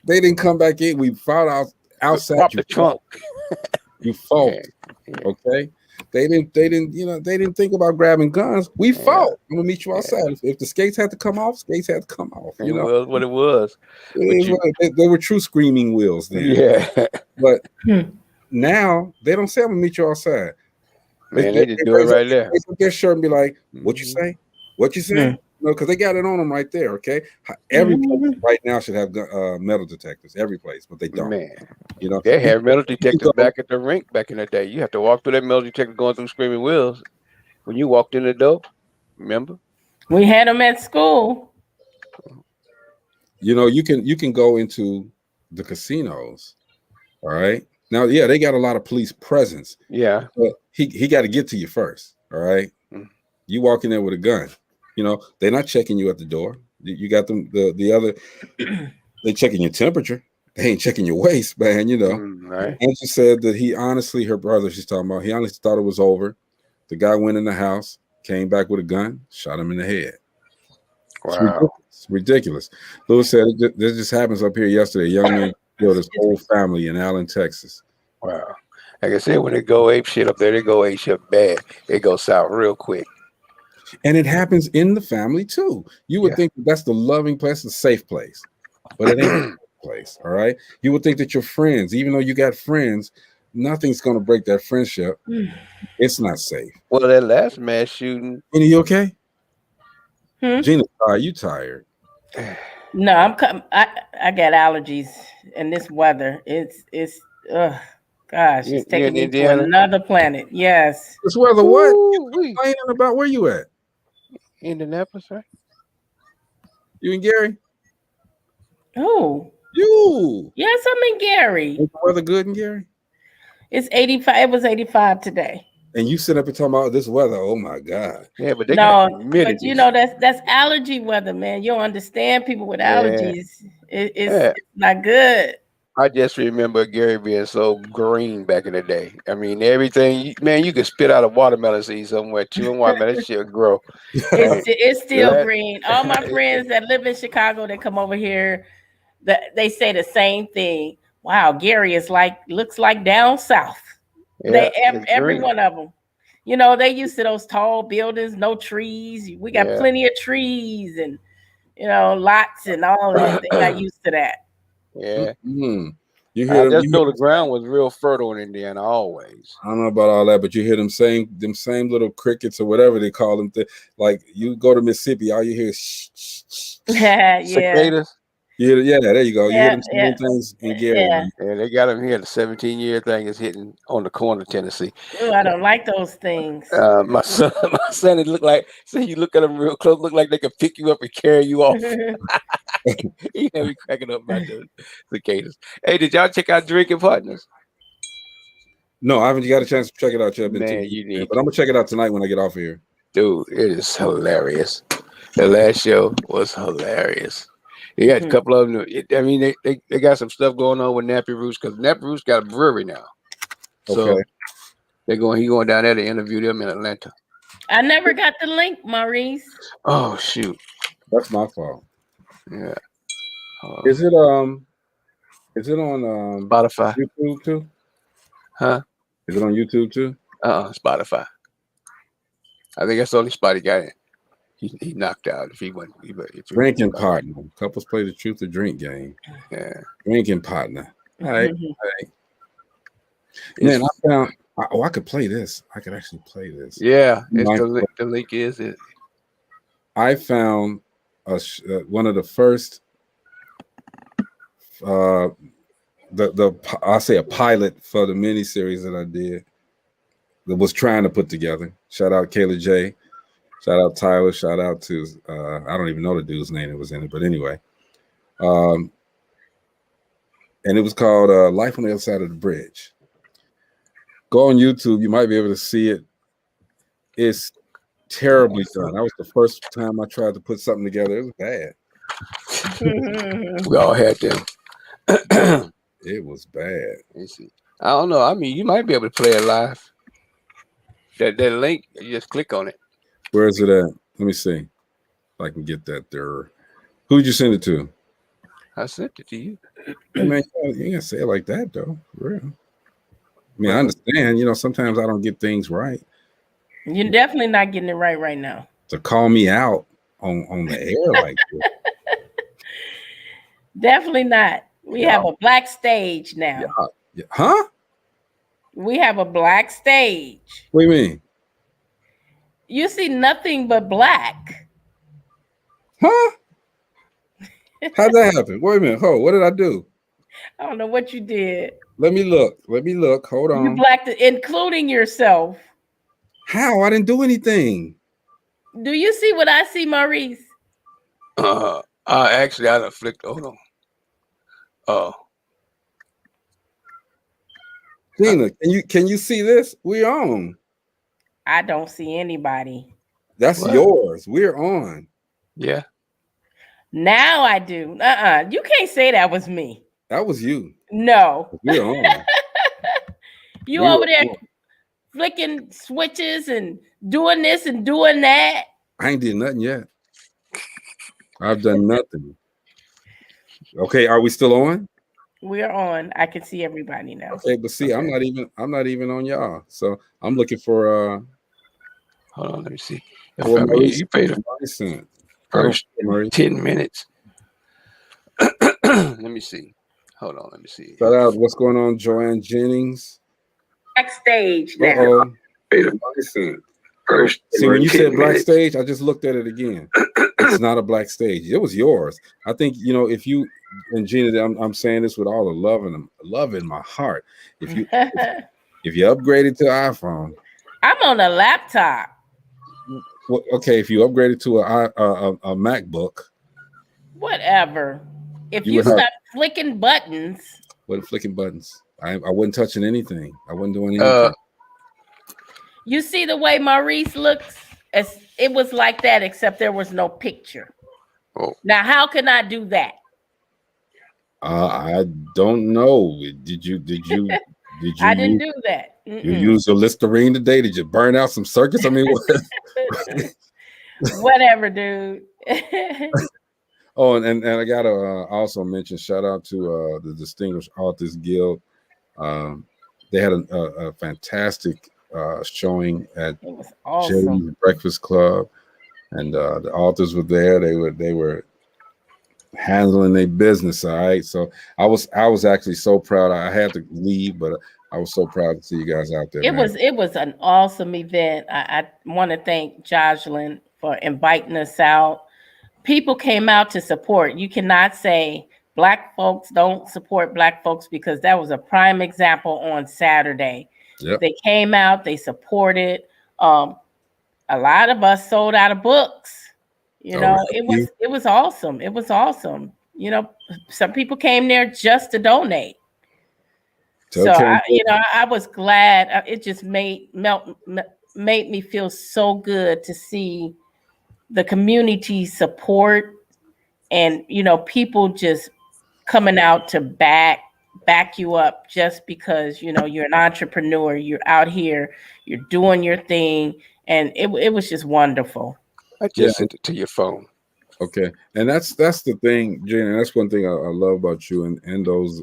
They didn't come back in. We fought outside. Pop the trunk. You fought. Okay. They didn't think about grabbing guns. We fought. I'm gonna meet you outside. If the skates had to come off, skates had to come off. You know was what it was. They were true screaming wheels then. Yeah. But now they don't say I'm gonna meet you outside. Man, they just do it right there. They put their shirt and be like, "What you say? What you say?" No, because they got it on them right there. Okay, every place right now should have metal detectors. Every place, but they don't. Man, you know they had metal detectors back at the rink back in the day. You have to walk through that metal detector going through Screaming Wheels. When you walked in the door, remember? We had them at school. You know, you can go into the casinos. All right. Now, yeah, they got a lot of police presence. Yeah. But he got to get to you first. All right. You walk in there with a gun. You know, they're not checking you at the door. You got them the other they checking your temperature. They ain't checking your waist, man, you know. Right. And she said that he honestly, her brother she's talking about, he honestly thought it was over. The guy went in the house, came back with a gun, shot him in the head. Wow. It's ridiculous. Lewis said this just happens up here yesterday. A young man killed his whole family in Allen, Texas. Wow. Like I said, when they go ape shit up there, they go ape shit bad. It goes south real quick. And it happens in the family too. You would think that's the loving place, the safe place, but it ain't a safe place. All right. You would think that your friends, even though you got friends, nothing's going to break that friendship. It's not safe. Well, that last mass shooting. Gina, you okay? Gina, are you tired? No, I got allergies, and this weather, it's gosh, it's taking me to another planet. Yes. This weather, what? You complaining about? Where you at? Indianapolis, right? You and Gary? Oh. You? Yes, I'm in Gary. Is the weather good in Gary? It's 85. It was 85 today. And you sit up and talk about this weather. Oh my God. Yeah, but they but you know that's allergy weather, man. You don't understand people with allergies. It's not good. I just remember Gary being so green back in the day. I mean, everything, man, you could spit out a watermelon seed somewhere, chewing watermelon, that shit grow. It's still green. All my friends that live in Chicago that come over here, they say the same thing. Wow, Gary looks like down south. Yeah, every one of them. You know, they used to those tall buildings, no trees. We got plenty of trees and, you know, lots and all that. They got used to that. Yeah. You hear I just know the ground was real fertile in Indiana always. I don't know about all that, but you hear them same little crickets or whatever they call them. Like you go to Mississippi, all you hear is cicadas. Yeah, there you go. You hear them same things in Gary. Yeah, they got them here. The 17-year thing is hitting on the corner of Tennessee. Oh, I don't like those things. My son, it looked like, you look at them real close, look like they could pick you up and carry you off. He had me cracking up about the cicadas. Hey, did y'all check out Drinking Partners? No, I haven't got a chance to check it out yet. Man, you need. But I'm gonna check it out tonight when I get off of here. Dude, it is hilarious. The last show was hilarious. They got a couple of them. I mean, they got some stuff going on with Nappy Roots because Nappy Roots got a brewery now. So he going down there to interview them in Atlanta. I never got the link, Maurice. Oh shoot, that's my fault. Yeah. Is it on Spotify, YouTube too? Huh? Is it on YouTube too? Spotify. I think that's the only spot he got in. He knocked out if he went. Drinking partner. Couples play the truth or drink game. Yeah. Drinking partner. All right. All right. Man, I found. I could play this. I could actually play this. Yeah. The link is it. I found one of the first I'll say a pilot for the miniseries that I did that was trying to put together. Shout out Kayla J. Shout out Tyler. Shout out to I don't even know the dude's name that was in it, but anyway. And it was called Life on the Other Side of the Bridge. Go on YouTube, you might be able to see it. It's terribly done. That was the first time I tried to put something together. It was bad. We all had them. It was bad. I don't know. I mean, you might be able to play it live. That link, you just click on it. Where is it at? Let me see if I can get that there. Who'd you send it to? I sent it to you. Hey, man, you can't say it like that, though. For real. I mean, I understand. Sometimes I don't get things right. You're definitely not getting it right now. To call me out on the air like this. Definitely not. We have a black stage now. Yeah. Huh? We have a black stage. What do you mean? You see nothing but black. Huh? How'd that happen? Wait a minute. What did I do? I don't know what you did. Let me look. Hold on. You blacked it, including yourself. How? I didn't do anything. Do you see what I see, Maurice? Actually, I done flicked. Hold on. Gina, can you see this? We're on. I don't see anybody. That's yours. We're on. Yeah. Now I do. You can't say that was me. That was you. No. We're on. You over there flicking switches and doing this and doing that. I ain't did nothing yet. I've done nothing. Okay, are we still on? We're on. I can see everybody now. Okay, but see, I'm not even on y'all. So I'm looking for hold on, let me see. You paid a first 10 minutes. Let me see. Hold on, let me see. Shout out, what's going on, Joanne Jennings? Backstage now. First, see, when you said black stage, I just looked at it again. It's not a black stage. It was yours. I think if you and Gina, I'm saying this with all the love in my heart. If you upgraded to iPhone, I'm on a laptop. Well, okay, if you upgraded to a MacBook, whatever. If you stop flicking buttons. What flicking buttons? I wasn't touching anything. I wasn't doing anything. You see the way Maurice looks? It was like that, except there was no picture. Oh. Now, how can I do that? I don't know. Did you? I didn't do that. You used your Listerine today? Did you burn out some circuits? I mean, what? Whatever, dude. Oh, and I gotta also mention, shout out to the Distinguished Authors Guild. They had a fantastic showing at awesome. Jay's Breakfast Club, and the authors were there. They were handling their business. All right, so I was actually so proud. I had to leave, but I was so proud to see you guys out there. It was an awesome event. I want to thank Jocelyn for inviting us out. People came out to support. You cannot say Black folks don't support Black folks, because that was a prime example on Saturday. Yep. They came out, they supported. A lot of us sold out of books. It was awesome. It was awesome. Some people came there just to donate. So I was glad. It just made me feel so good to see the community support, and people just coming out to back you up, just because you're an entrepreneur, you're out here, you're doing your thing, and it was just wonderful. I just sent it to your phone. Okay, and that's the thing, Gina. That's one thing I love about you and those.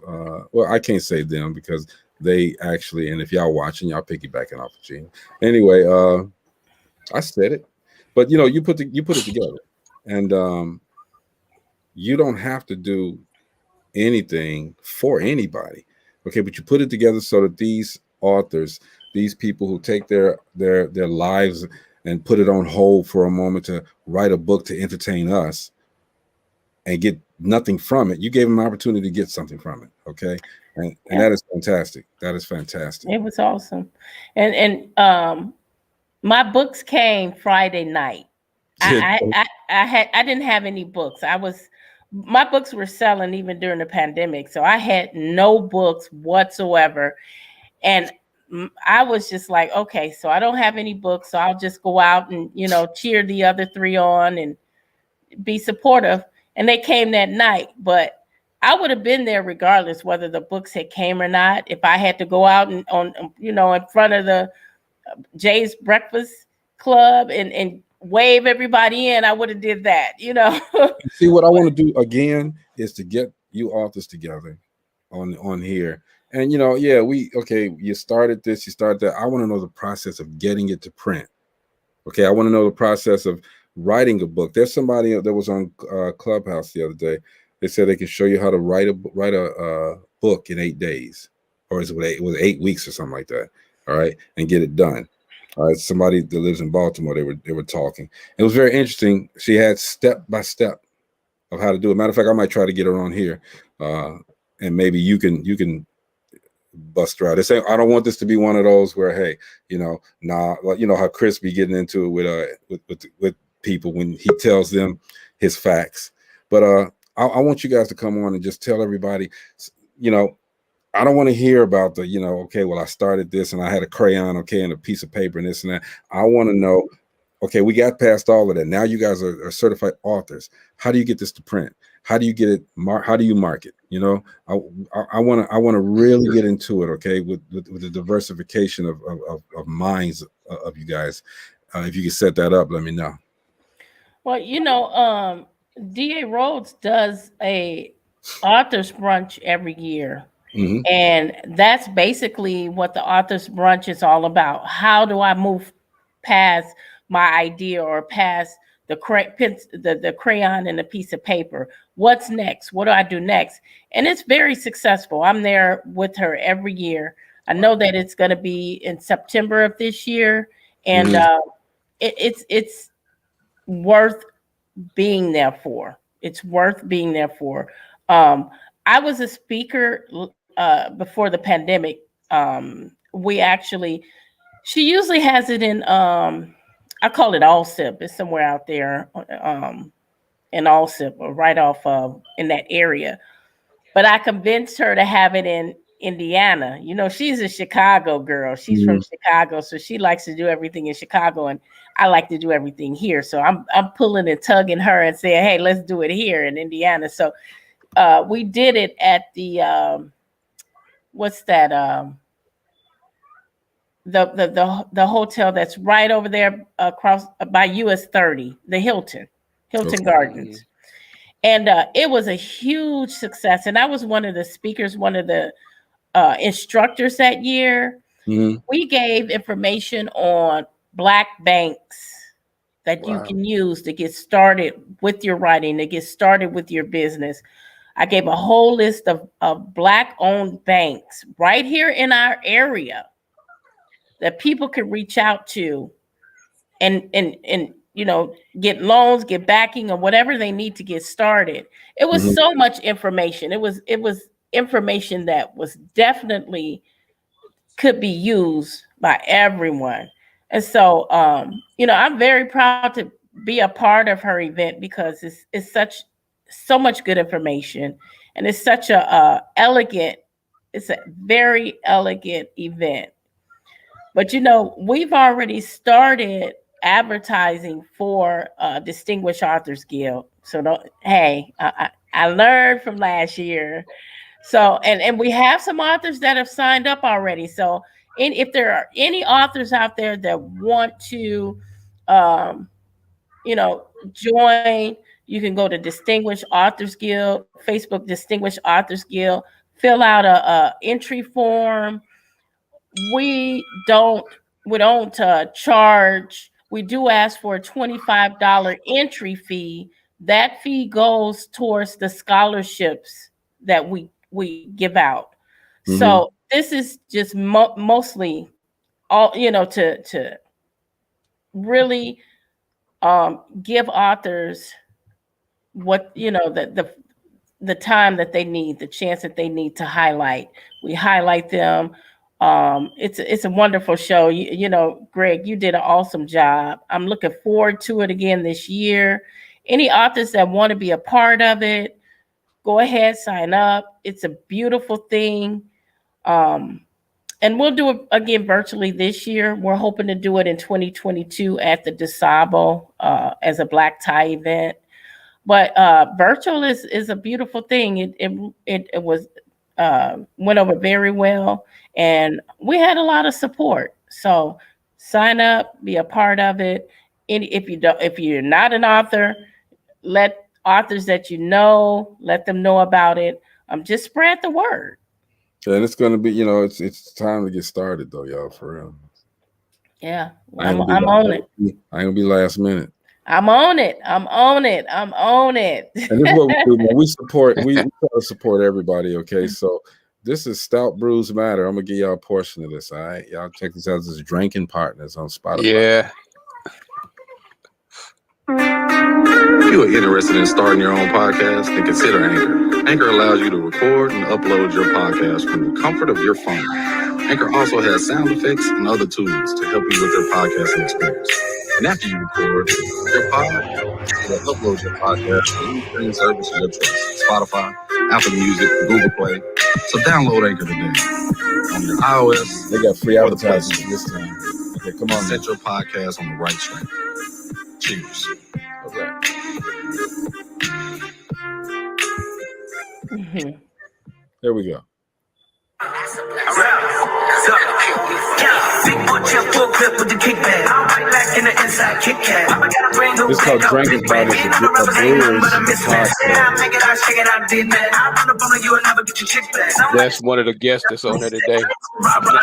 Well, I can't say them because they actually. And if y'all watching, y'all piggybacking off of Gina. Anyway, I said it, but you put it together, and you don't have to do anything for anybody. Okay, but you put it together so that these authors, these people who take their lives and put it on hold for a moment to write a book to entertain us and get nothing from it. You gave them an opportunity to get something from it. Okay. And that is fantastic. That is fantastic. It was awesome. And my books came Friday night. I didn't have any books. My books were selling even during the pandemic. So I had no books whatsoever. And I was just like, okay, so I don't have any books. So I'll just go out and, cheer the other three on and be supportive. And they came that night, but I would have been there regardless whether the books had came or not. If I had to go out and in front of the Jay's Breakfast Club and wave everybody in, I would have did that. See, what I want to do again is to get you authors together on here. And you started this, you started that. I want to know the process of getting it to print. Okay, I want to know the process of writing a book. There's somebody that was on Clubhouse the other day. They said they can show you how to write a book in 8 days, or it was 8 weeks or something like that. All right, and get it done. All right, somebody that lives in Baltimore, they were talking. It was very interesting. She had step by step of how to do it. Matter of fact, I might try to get her on here, and maybe you can bust her out. They say I don't want this to be one of those where, hey, how Chris be getting into it with people when he tells them his facts. But I want you guys to come on and just tell everybody, I don't want to hear about the, okay, well, I started this and I had a crayon, okay, and a piece of paper and this and that. I want to know, okay, we got past all of that. Now you guys are certified authors. How do you get this to print? How do you get it? How do you market? I want to really get into it, okay, with the diversification of minds of you guys. If you can set that up, let me know. Well, DA Rhodes does a author's brunch every year. Mm-hmm. And that's basically what the author's brunch is all about. How do I move past my idea or past the crayon and a piece of paper? What's next? What do I do next? And it's very successful. I'm there with her every year. I know that it's going to be in September of this year, and mm-hmm. It's worth being there for. It's worth being there for. I was a speaker before the pandemic. She usually has it in, I call it Allsip. It's somewhere out there in Allsip or right off in that area. But I convinced her to have it in Indiana. She's a Chicago girl. She's mm-hmm. from Chicago, so she likes to do everything in Chicago, and I like to do everything here. So I'm pulling and tugging her and saying, hey, let's do it here in Indiana. So we did it at the what's that? The hotel that's right over there across by US 30, the Hilton okay. Gardens. And it was a huge success. And I was one of the speakers, one of the instructors that year. Mm-hmm. We gave information on Black banks that you can use to get started with your writing, to get started with your business. I gave a whole list of Black-owned banks right here in our area that people could reach out to and get loans, get backing, or whatever they need to get started. It was mm-hmm. so much information. It was information that was definitely could be used by everyone. And so, I'm very proud to be a part of her event because it's so much good information, and it's such it's a very elegant event. But we've already started advertising for Distinguished Authors Guild. So I learned from last year. So and we have some authors that have signed up already. So if there are any authors out there that want to join, you can go to Distinguished Authors Guild, Facebook Distinguished Authors Guild, fill out a entry form. We don't charge. We do ask for a $25 entry fee. That fee goes towards the scholarships that we give out. Mm-hmm. So this is just mostly all to really give authors what the time that they need, the chance that they need to highlight. We highlight them. It's a wonderful show. You know, Greg, you did an awesome job. I'm looking forward to it again this year. Any authors that want to be a part of it, go ahead, sign up. It's a beautiful thing. And we'll do it again virtually this year. We're hoping to do it in 2022 at the DeSable as a black tie event. But virtual is a beautiful thing. It was went over very well, and we had a lot of support. So sign up, be a part of it. If you're not an author, let authors that you know, let them know about it. Just spread the word. And it's going to be, it's time to get started though, y'all, for real. Yeah, I'm on it. I ain't gonna be last minute. I'm on it. I'm on it. I'm on it. And this is what we do, man. We try to support everybody, okay? So this is Stout Brews Matter. I'm gonna give y'all a portion of this, all right? Y'all check this out. This is Drinking Partners on Spotify. Yeah. If you are interested in starting your own podcast, then consider Anchor. Anchor allows you to record and upload your podcast from the comfort of your phone. Anchor also has sound effects and other tools to help you with your podcasting experience. And after you record your podcast, you'll upload your podcast to any streaming service of your choice: Spotify, Apple Music, Google Play. So download Anchor today on your iOS. They got free advertising this time. Okay, come on. Set your podcast on the right track. Cheers. Okay. There we go. It's called Drinking Partners, a Brewers podcast. That's one of the guests that's on there today.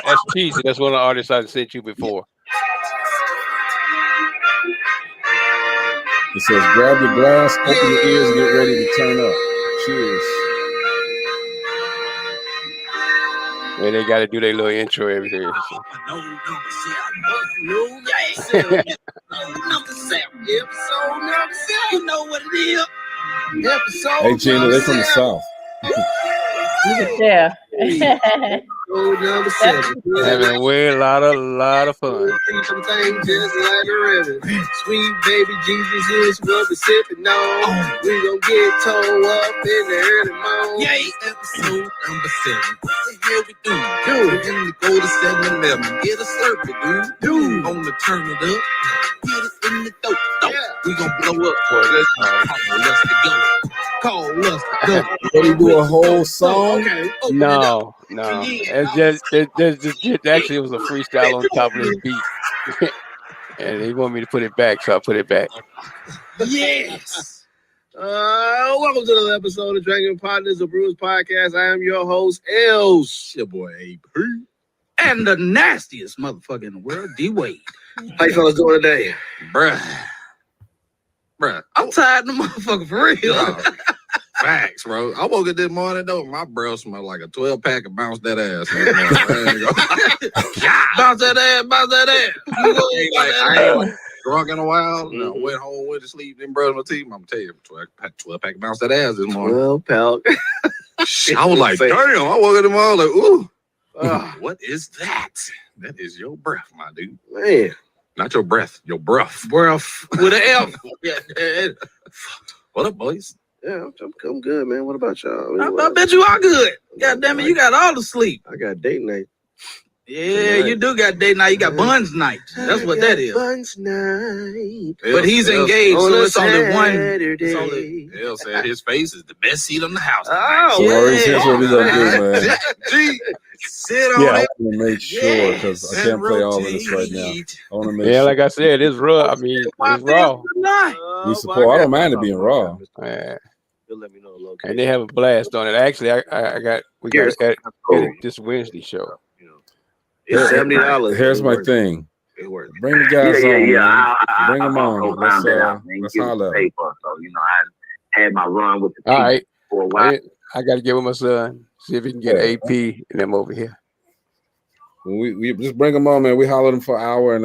That's cheesy. That's one of the artists I sent you before. It says, grab your glass, open your ears, and get ready to turn up. Cheers. And they got to do their little intro every day. Hey, Gina, they're from the South. Yeah. Having a lot of fun. Sweet baby Jesus is what we're sipping on. We gon' get towed up in the early morning. Yeah, episode number 7. What the hell we do? We're in the go to 7-Eleven. Get a circle, dude. Gonna turn it up. Get it in the throat. We gon' blow up. Let's go. Call us to go. Did he do a whole song? No. It's just actually, it was a freestyle on top of this beat. And they want me to put it back, so I put it back. Yes. Welcome to another episode of Drinking Partners, a Brewers Podcast. I am your host, Els, your boy AP, and the nastiest motherfucker in the world, D Wade. How you fellas doing today? Bruh. I'm tired of the motherfucker for real. Facts, bro. I woke up this morning, though. My breath smelled like a 12-pack of Bounce That Ass. Bounce that ass. I ain't drunk in a while. I went home, went to sleep, then brushed my teeth. I'm going to tell you, 12-pack of Bounce That Ass this morning. 12-pack. I was like, damn. I woke up this morning like, ooh. What is that? That is your breath, my dude. Man. Not your breath, your breath. Breath with an F. What up, boys? Yeah, I'm good, man. What about y'all? I bet you are good. God damn it, you got all the sleep. I got date night. Yeah, you do got date night. You got buns night. That's what that is. Buns night. But he's engaged, so it's only one. L said his face is the best seat on the house. So here's what we gonna do, man. Sit on I it. want to make sure because I can't play all of this right now. I want to make sure. Like I said, it's raw. I mean, it's raw. We support. I don't mind it being raw. Yeah. You'll let me know the location. And they have a blast on it. Actually, we got to edit this Wednesday show. It's $70. Here's my thing. Bring the guys on. Bring them on. Let's holler. So, I had my run with the team all right. for a while. I got to get with my son. See if he can get AP and them over here. We just bring them on, man. We hollered them for an hour and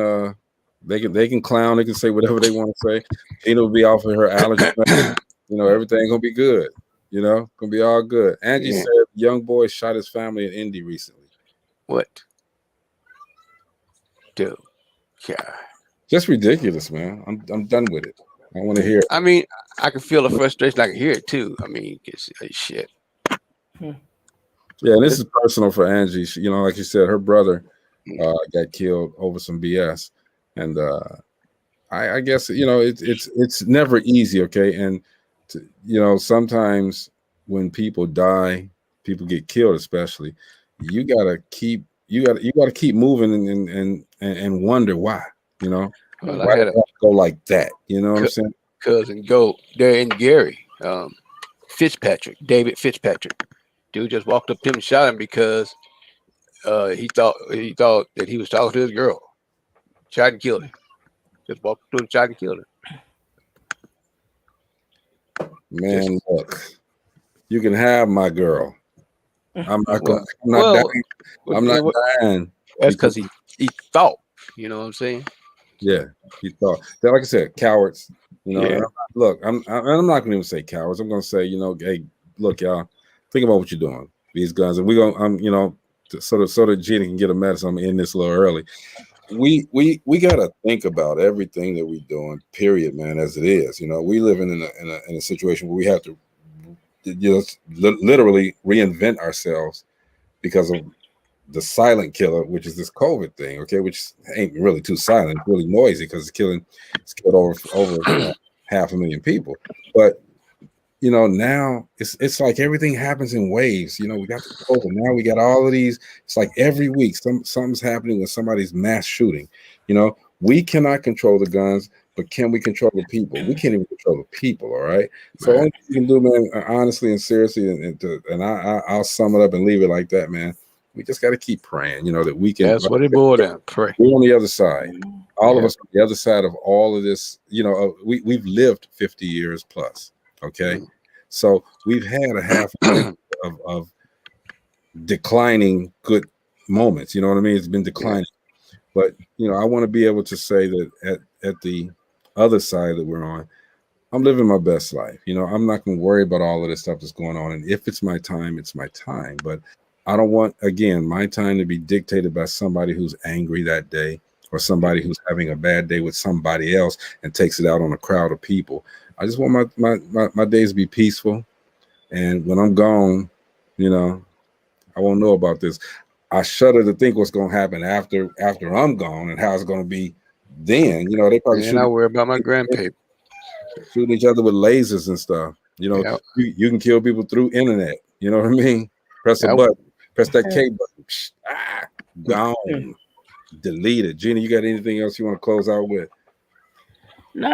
They can clown. They can say whatever they want to say. Gina will be off of her allergy. Everything gonna be good. Gonna be all good. Angie said young boy shot his family in Indy recently. What? Dude, yeah. Just ridiculous, man. I'm done with it. I want to hear it. I mean, I can feel the frustration. I can hear it too. I mean, it's shit. Yeah, and this is personal for Angie. She, like you said, her brother got killed over some BS, and I guess it's never easy. Okay, and sometimes when people die, people get killed, especially. You gotta keep moving and wonder why. Well, why did it go like that? You know what I'm saying? Cousin go there in Gary, David Fitzpatrick. Dude just walked up to him and shot him because he thought that he was talking to his girl. Shot and killed him. Just walked up to him, shot and killed him. Man, look, you can have my girl. I'm not dying. That's because he thought. You know what I'm saying? Yeah, he thought. Like I said, cowards. Look, I'm not going to even say cowards. I'm going to say, hey, look, y'all, think about what you're doing. These guns, and we're going. So that Gina can get a medicine. I'm in this a little early. We got to think about everything that we're doing. Period, man. As it is, we live in a situation where we have to literally reinvent ourselves because of the silent killer, which is this COVID thing, okay, which ain't really too silent, it's really noisy because it's killed over 500,000 people. But now it's like everything happens in waves. We got the COVID, now we got all of these. It's like every week something's happening with somebody's mass shooting. We cannot control the guns, but can we control the people? We can't even control the people. All right. So only thing you can do, man, honestly and seriously, and I'll sum it up and leave it like that, man. We just got to keep praying, that we can. That's what it boiled down. Pray. We're on the other side. All of us on the other side of all of this. We've lived 50 years plus. Okay, so we've had a half of declining good moments. You know what I mean? It's been declining, but I want to be able to say that at the other side that we're on, I'm living my best life. I'm not going to worry about all of this stuff that's going on, and if it's my time, it's my time. But I don't want, again, my time to be dictated by somebody who's angry that day or somebody who's having a bad day with somebody else and takes it out on a crowd of people. I just want my days to be peaceful. And when I'm gone, I won't know about this. I shudder to think what's going to happen after I'm gone and how it's going to be then. They probably I worry about my grandpaper. Shooting each other with lasers and stuff. You can kill people through internet. You know what I mean? Press a button. Press that K button. Gone. Deleted. Gina, you got anything else you want to close out with? No,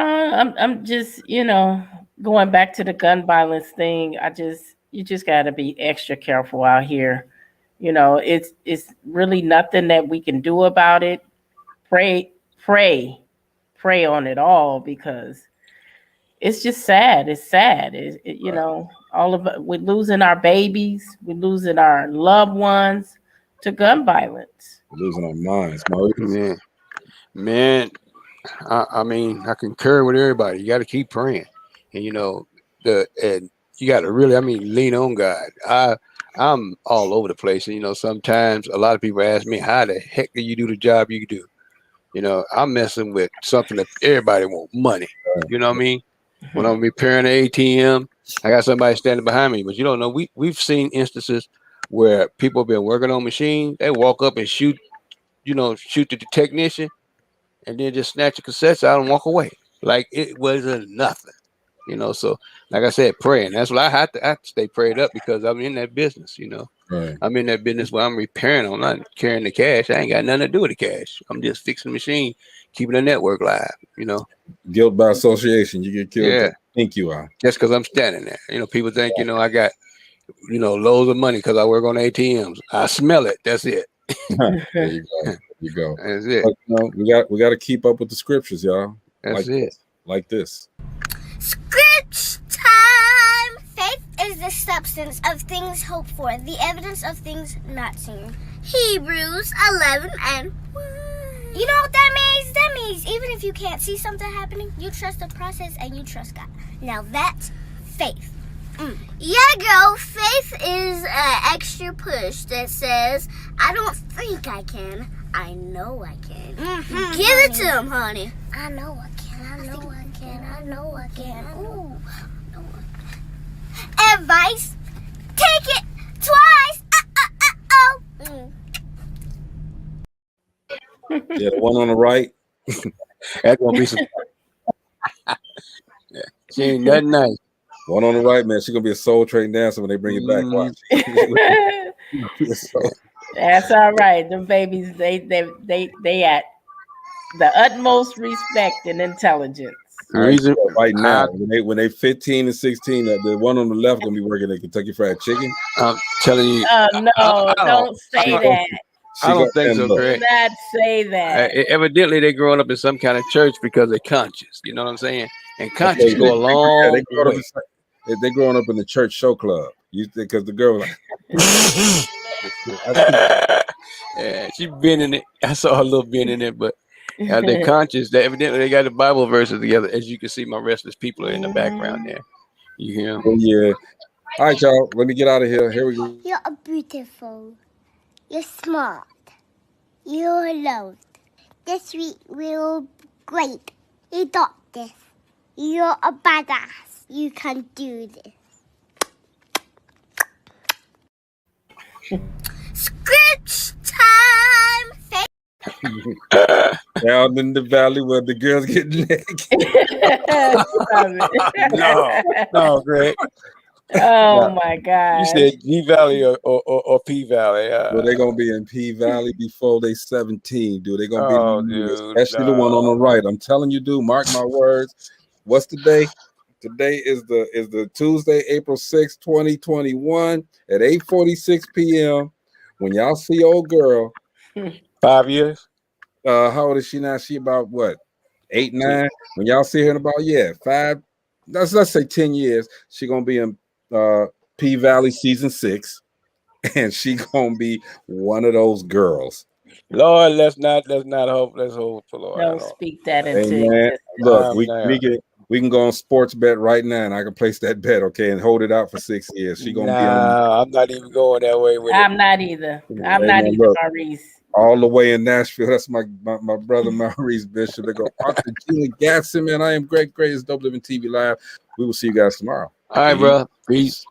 I'm just, going back to the gun violence thing. You just got to be extra careful out here. It's really nothing that we can do about it. Pray on it all, because it's just sad. It's sad. All of it, we're losing our babies, we're losing our loved ones to gun violence. We're losing our minds, man. I mean, I concur with everybody. You got to keep praying, and and you got to really, lean on God. I'm all over the place, and sometimes a lot of people ask me, how the heck do you do the job you do? I'm messing with something that everybody wants, money. You know what I mean? When I'm repairing an ATM, I got somebody standing behind me, but you don't know. We've seen instances where people have been working on machines. They walk up and shoot the technician, and then just snatch the cassettes out and walk away like it wasn't nothing. So like I said, praying. That's what I have to stay prayed up, because I'm in that business. Right. I'm in that business where I'm repairing. I'm not carrying the cash. I ain't got nothing to do with the cash. I'm just fixing the machine, keeping the network live. Guilt by association. You get killed. Yeah. Think you are. Just because I'm standing there. People think, I got, loads of money because I work on ATMs. I smell it. That's it. There you go. That's it. But, we got to keep up with the scriptures, y'all. That's it. Like this. Scripture time. Faith is the substance of things hoped for, the evidence of things not seen. Hebrews 11:1. You know what that means? means even if you can't see something happening, you trust the process and you trust God. Now that's faith. Yeah, girl, faith is an extra push that says, I don't think I can, I know I can. Give it to him, honey. I know I can, I know I can, I know I can. Ooh. Advice, take it twice. Yeah, the one on the right. That's gonna be some. Yeah, she ain't nothing nice. One on the right, man. She's gonna be a soul train dancer when they bring it back. Watch. That's all right. Them babies, they at the utmost respect and intelligence. Right now, when they 15 and 16, the one on the left gonna be working at Kentucky Fried Chicken. I'm telling you. No, don't say that. I don't think so, Greg. Do not say that. Evidently, they're growing up in some kind of church because they're conscious. You know what I'm saying? And conscious go a long way. They growing up in the church show club. You think because the girl was like, yeah, she been in it. I saw her little bit in it, but they're conscious. They evidently they got the Bible verses together. As you can see, my restless people are in the background there. You hear them? Yeah. All right, y'all. Let me get out of here. Here we go. You're beautiful. You're smart. You're loved. This week will great. You got this. You're a badass. You can do this. Script time. Down in the valley where the girls get naked. No, Greg. Oh my God! You said G Valley or P Valley. Well, they're gonna be in P Valley before they 17, dude. They're gonna be, especially the one on the right. I'm telling you, dude. Mark my words. What's the day? Today is the Tuesday, April 6, 2021 at 8:46 p.m. When y'all see old girl, 5 years. How old is she now? She about what? 8, 9. When y'all see her in about 5. Let's say 10 years. She gonna be in P Valley season 6, and she gonna be one of those girls. Lord, let's not hope. Let's hope for Lord. Don't speak that into existence. Look, we can go on sports bet right now, and I can place that bet, okay, and hold it out for 6 years. She gonna be on. I'm not even going that way with I'm not either. I'm not either, Maurice. All the way in Nashville. That's my brother Maurice Bishop. They go, Arthur Gina Gatson, man. I am Greg Gray. It's DopelivenTV Live. We will see you guys tomorrow. All right, bro. Peace.